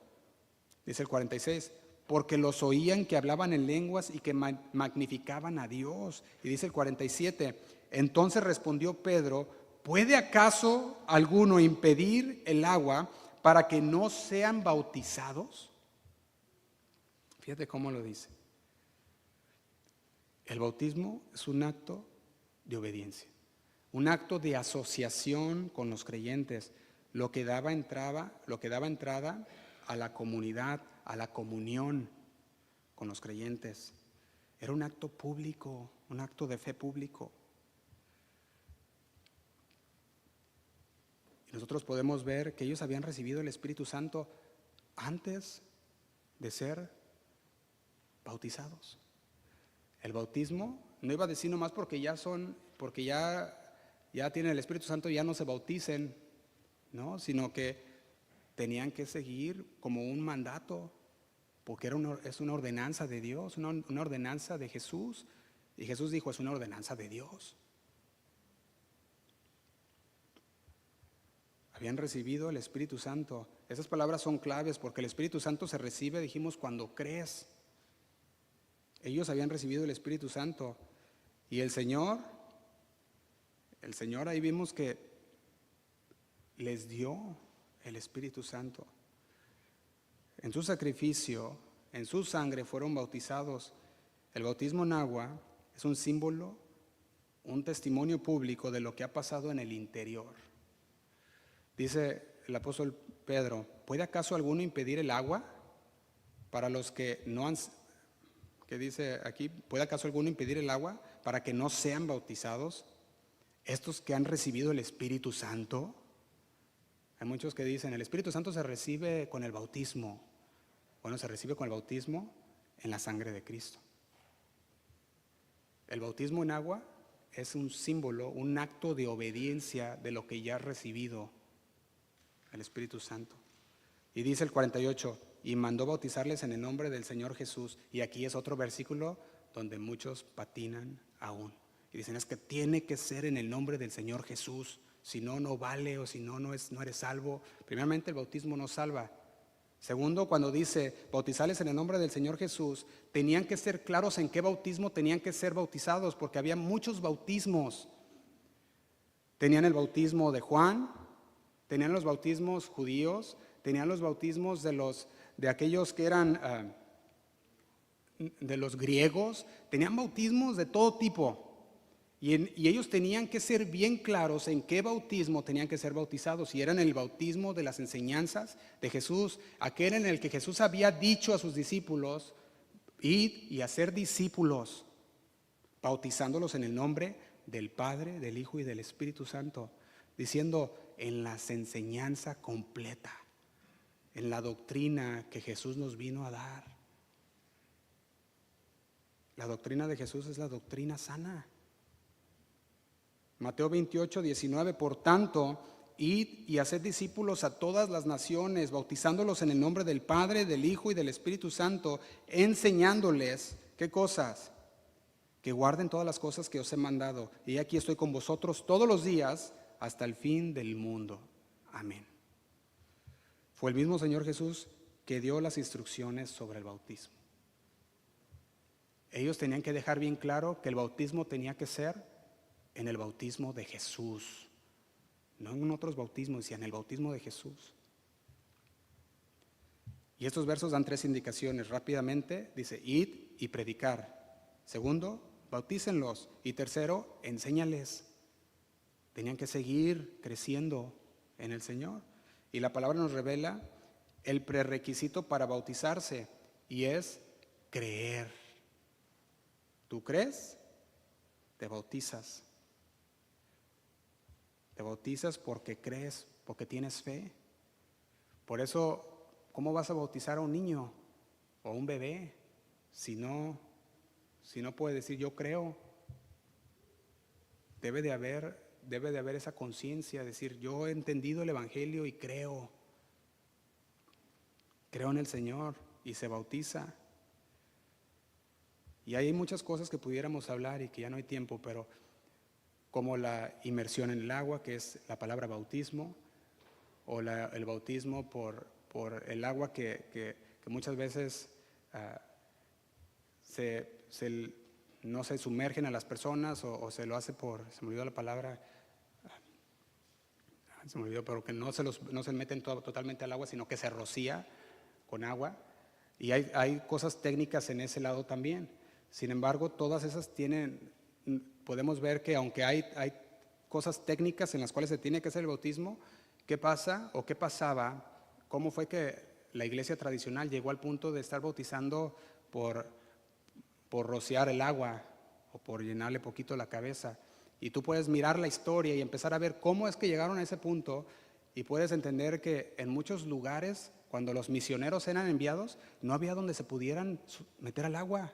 Dice el 46, porque los oían que hablaban en lenguas y que magnificaban a Dios. Y dice el 47, entonces respondió Pedro: ¿puede acaso alguno impedir el agua para que no sean bautizados? Fíjate cómo lo dice. El bautismo es un acto de obediencia, un acto de asociación con los creyentes, lo que daba entrada a la comunidad, a la comunión con los creyentes. Era un acto público, un acto de fe público. Y nosotros podemos ver que ellos habían recibido el Espíritu Santo antes de ser bautizados. El bautismo no iba a decir nomás porque ya tienen el Espíritu Santo y ya no se bauticen, ¿no? Sino que tenían que seguir como un mandato, porque es una ordenanza de Dios, una ordenanza de Jesús. Y Jesús dijo, es una ordenanza de Dios. Habían recibido el Espíritu Santo. Esas palabras son claves porque el Espíritu Santo se recibe, dijimos, cuando crees. Ellos habían recibido el Espíritu Santo. Y el Señor ahí vimos que les dio el Espíritu Santo. En su sacrificio, en su sangre fueron bautizados. El bautismo en agua es un símbolo, un testimonio público de lo que ha pasado en el interior. Dice el apóstol Pedro, ¿puede acaso alguno impedir el agua para los que no han, que dice aquí, ¿puede acaso alguno impedir el agua para que no sean bautizados? Estos que han recibido el Espíritu Santo. Hay muchos que dicen, el Espíritu Santo se recibe con el bautismo. Bueno, se recibe con el bautismo en la sangre de Cristo. El bautismo en agua es un símbolo, un acto de obediencia de lo que ya ha recibido el Espíritu Santo. Y dice el 48, y mandó bautizarles en el nombre del Señor Jesús. Y aquí es otro versículo donde muchos patinan aún. Y dicen, es que tiene que ser en el nombre del Señor Jesús. Si no, no vale, o si no, no eres salvo. Primeramente, el bautismo no salva. Segundo, cuando dice bautizarles en el nombre del Señor Jesús, tenían que ser claros en qué bautismo tenían que ser bautizados, porque había muchos bautismos. Tenían el bautismo de Juan, tenían los bautismos judíos, tenían los bautismos de aquellos que eran de los griegos, tenían bautismos de todo tipo. Y ellos tenían que ser bien claros en qué bautismo tenían que ser bautizados. Y eran el bautismo de las enseñanzas de Jesús, aquel en el que Jesús había dicho a sus discípulos, id y hacer discípulos, bautizándolos en el nombre del Padre, del Hijo y del Espíritu Santo, diciendo en la enseñanza completa, en la doctrina que Jesús nos vino a dar. La doctrina de Jesús es la doctrina sana. Mateo 28, 19, por tanto, id y haced discípulos a todas las naciones, bautizándolos en el nombre del Padre, del Hijo y del Espíritu Santo, enseñándoles, ¿qué cosas? Que guarden todas las cosas que os he mandado. Y aquí estoy con vosotros todos los días hasta el fin del mundo. Amén. Fue el mismo Señor Jesús que dio las instrucciones sobre el bautismo. Ellos tenían que dejar bien claro que el bautismo tenía que ser en el bautismo de Jesús, no en otros bautismos, sino en el bautismo de Jesús. Y estos versos dan 3 indicaciones rápidamente. Dice, id y predicar. Segundo, bautícenlos. Y tercero, enséñales. Tenían que seguir creciendo en el Señor. Y la palabra nos revela el prerequisito para bautizarse, y es creer. ¿Tú crees? Te bautizas. Te bautizas porque crees, porque tienes fe. Por eso, ¿cómo vas a bautizar a un niño o a un bebé si no puede decir yo creo? Debe de haber esa conciencia, decir yo he entendido el Evangelio y creo en el Señor, y se bautiza. Y hay muchas cosas que pudiéramos hablar y que ya no hay tiempo, pero como la inmersión en el agua, que es la palabra bautismo, o el bautismo por el agua que muchas veces no se sumergen a las personas, o se lo hace se me olvidó la palabra, pero que no se meten totalmente al agua, sino que se rocía con agua. Y hay cosas técnicas en ese lado también. Sin embargo, todas esas podemos ver que aunque hay cosas técnicas en las cuales se tiene que hacer el bautismo, ¿qué pasa o qué pasaba? ¿Cómo fue que la iglesia tradicional llegó al punto de estar bautizando por rociar el agua o por llenarle poquito la cabeza? Y tú puedes mirar la historia y empezar a ver cómo es que llegaron a ese punto, y puedes entender que en muchos lugares, cuando los misioneros eran enviados, no había donde se pudieran meter al agua.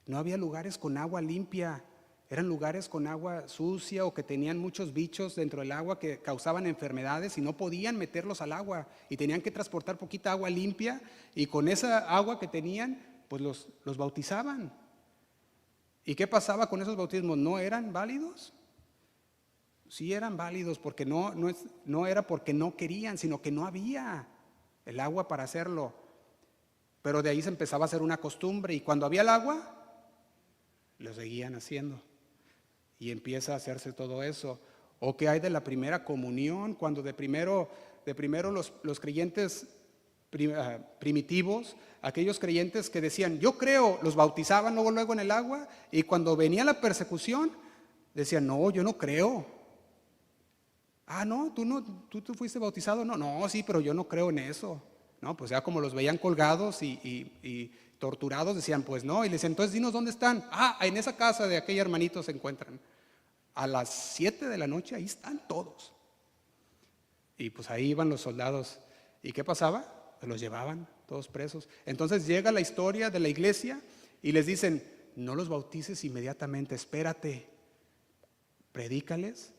No había lugares con agua limpia. Eran lugares con agua sucia o que tenían muchos bichos dentro del agua que causaban enfermedades, y no podían meterlos al agua, y tenían que transportar poquita agua limpia, y con esa agua que tenían pues los bautizaban. ¿Y qué pasaba con esos bautismos? ¿No eran válidos? Sí eran válidos, porque no era porque no querían, sino que no había el agua para hacerlo. Pero de ahí se empezaba a hacer una costumbre, y cuando había el agua lo seguían haciendo, y empieza a hacerse todo eso. ¿O qué hay de la primera comunión? Cuando de primero los creyentes primitivos, aquellos creyentes que decían yo creo, los bautizaban luego en el agua, y cuando venía la persecución decían no, yo no creo. Ah, no, tú fuiste bautizado. No, sí, pero yo no creo en eso. No, pues ya como los veían colgados y torturados, decían, pues no, y les decían, entonces dinos dónde están. Ah, en esa casa de aquel hermanito se encuentran. A las 7 de la noche ahí están todos. Y pues ahí iban los soldados. ¿Y qué pasaba? Pues los llevaban todos presos. Entonces llega la historia de la iglesia y les dicen, no los bautices inmediatamente, espérate, predícales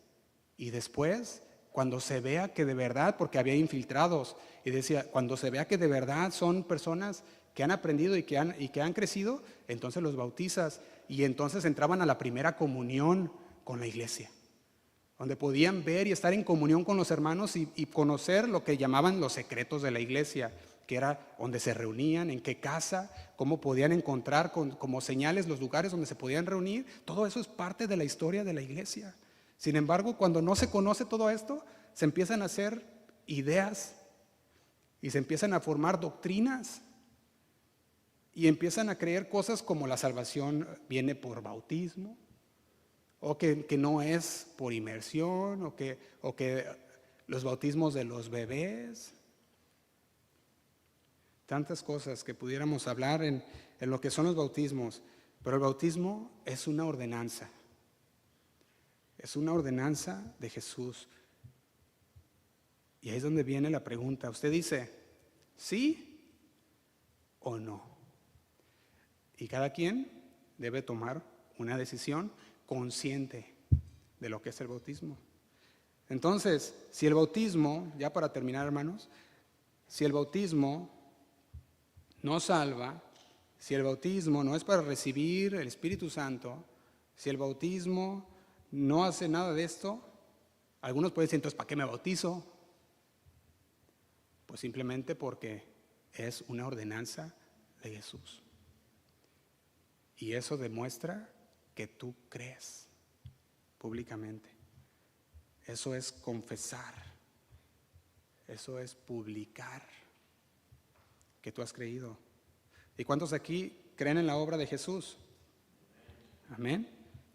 y después, cuando se vea que de verdad, porque había infiltrados, y decía, cuando se vea que de verdad son personas que han aprendido y que han crecido, entonces los bautizas. Y entonces entraban a la primera comunión con la iglesia, donde podían ver y estar en comunión con los hermanos y conocer lo que llamaban los secretos de la iglesia, que era donde se reunían, en qué casa, cómo podían encontrar como señales los lugares donde se podían reunir. Todo eso es parte de la historia de la iglesia. Sin embargo, cuando no se conoce todo esto, se empiezan a hacer ideas y se empiezan a formar doctrinas y empiezan a creer cosas como la salvación viene por bautismo, o que no es por inmersión, o que los bautismos de los bebés. Tantas cosas que pudiéramos hablar en lo que son los bautismos, pero el bautismo es una ordenanza. Es una ordenanza de Jesús. Y ahí es donde viene la pregunta. Usted dice, ¿sí o no? Y cada quien debe tomar una decisión consciente de lo que es el bautismo. Entonces, si el bautismo, ya para terminar, hermanos, si el bautismo no salva, si el bautismo no es para recibir el Espíritu Santo, si el bautismo no hace nada de esto, algunos pueden decir, entonces, ¿para qué me bautizo? Pues simplemente porque es una ordenanza de Jesús. Y eso demuestra que tú crees públicamente. Eso es confesar. Eso es publicar que tú has creído. ¿Y cuántos aquí creen en la obra de Jesús? Amén.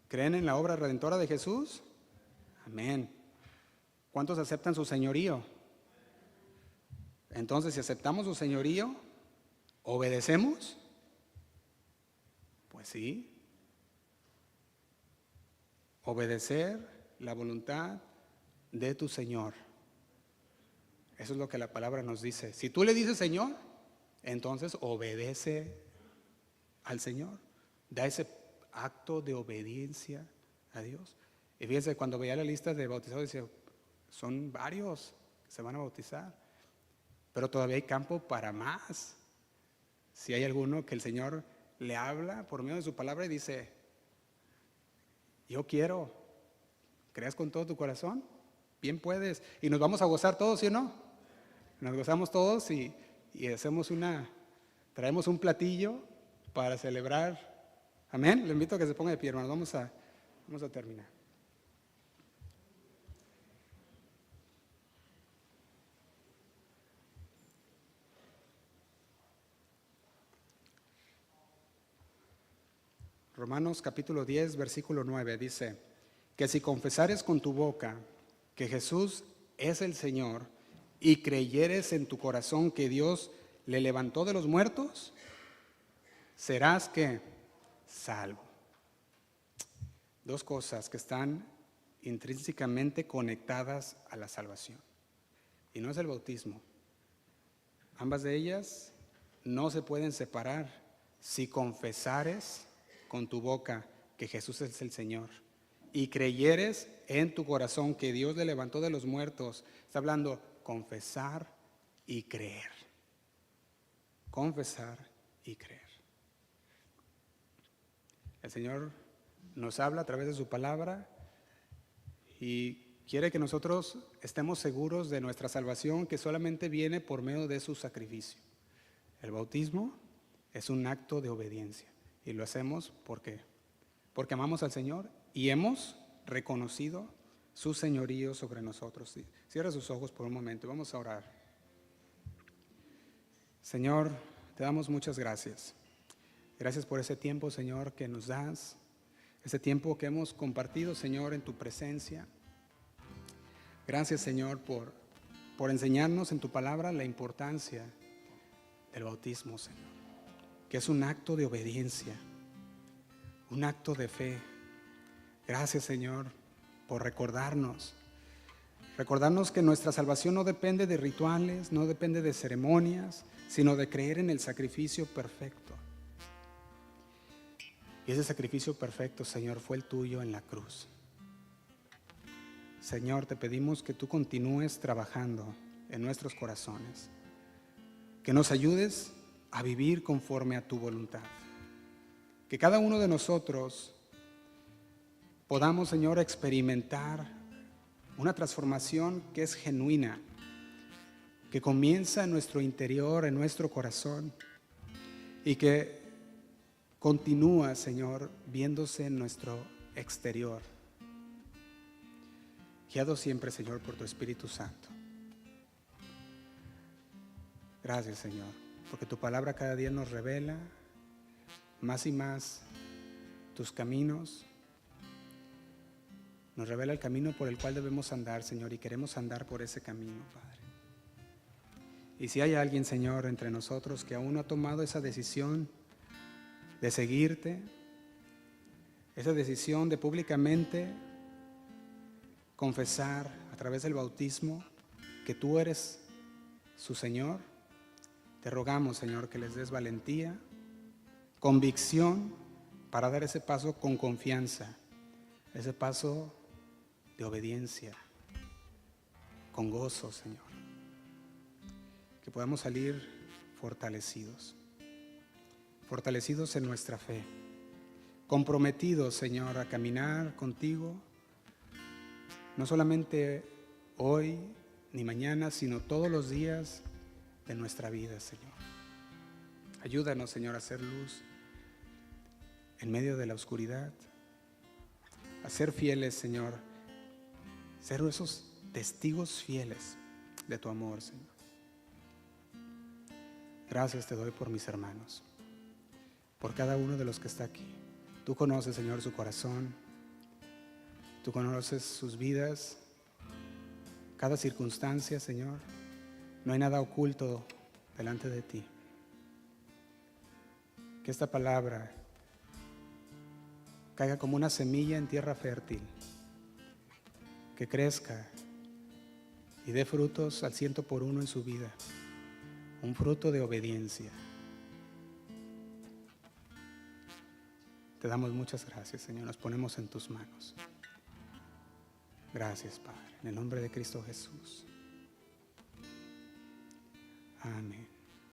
¿Creen en la obra redentora de Jesús? Amén. ¿Cuántos aceptan su señorío? Entonces, si aceptamos su señorío, ¿obedecemos? Pues sí. Obedecer la voluntad de tu Señor. Eso es lo que la palabra nos dice. Si tú le dices Señor, entonces obedece al Señor. Da ese acto de obediencia a Dios. Y fíjense, cuando veía la lista de bautizados, decía, son varios que se van a bautizar, pero todavía hay campo para más. Si hay alguno que el Señor le habla por medio de su palabra y dice, yo quiero, ¿crees con todo tu corazón? Bien puedes. Y nos vamos a gozar todos, ¿sí o no? Nos gozamos todos y hacemos traemos un platillo para celebrar. Amén. Le invito a que se ponga de pie, hermanos. Vamos a terminar. Romanos capítulo 10, versículo 9 dice, que si confesares con tu boca que Jesús es el Señor y creyeres en tu corazón que Dios le levantó de los muertos, serás ¿qué? Salvo. Dos cosas que están intrínsecamente conectadas a la salvación. Y no es el bautismo. Ambas de ellas no se pueden separar. Si confesares con tu boca que Jesús es el Señor y creyeres en tu corazón que Dios le levantó de los muertos, está hablando confesar y creer. Confesar y creer. El Señor nos habla a través de su palabra y quiere que nosotros estemos seguros de nuestra salvación, que solamente viene por medio de su sacrificio. El bautismo es un acto de obediencia y lo hacemos porque amamos al Señor y hemos reconocido su señorío sobre nosotros. Cierra sus ojos por un momento, vamos a orar. Señor, te damos muchas gracias. Gracias por ese tiempo, Señor, que nos das, ese tiempo que hemos compartido, Señor, en tu presencia. Gracias, Señor, por enseñarnos en tu palabra la importancia del bautismo, Señor, que es un acto de obediencia, un acto de fe. Gracias, Señor, por recordarnos que nuestra salvación no depende de rituales, no depende de ceremonias, sino de creer en el sacrificio perfecto. Y ese sacrificio perfecto, Señor, fue el tuyo en la cruz. Señor, te pedimos que tú continúes trabajando en nuestros corazones, que nos ayudes a vivir conforme a tu voluntad, que cada uno de nosotros podamos, Señor, experimentar una transformación que es genuina, que comienza en nuestro interior, en nuestro corazón, y que continúa, Señor, viéndose en nuestro exterior, guiado siempre, Señor, por tu Espíritu Santo. Gracias, Señor, porque tu palabra cada día nos revela más y más tus caminos, nos revela el camino por el cual debemos andar, Señor, y queremos andar por ese camino, Padre. Y si hay alguien, Señor, entre nosotros que aún no ha tomado esa decisión de seguirte, esa decisión de públicamente confesar a través del bautismo que tú eres su Señor, te rogamos, Señor, que les des valentía, convicción para dar ese paso con confianza, ese paso de obediencia, con gozo, Señor. Que podamos salir fortalecidos en nuestra fe, comprometidos, Señor, a caminar contigo, no solamente hoy ni mañana, sino todos los días de nuestra vida, Señor. Ayúdanos, Señor, a hacer luz en medio de la oscuridad, a ser fieles, Señor, ser esos testigos fieles de tu amor, Señor. Gracias te doy por mis hermanos, por cada uno de los que está aquí. Tú conoces, Señor, su corazón, tú conoces sus vidas, cada circunstancia, Señor. No hay nada oculto delante de ti. Que esta palabra caiga como una semilla en tierra fértil, que crezca y dé frutos al 100% en su vida, un fruto de obediencia. Te damos muchas gracias, Señor, nos ponemos en tus manos. Gracias, Padre, en el nombre de Cristo Jesús. Amén.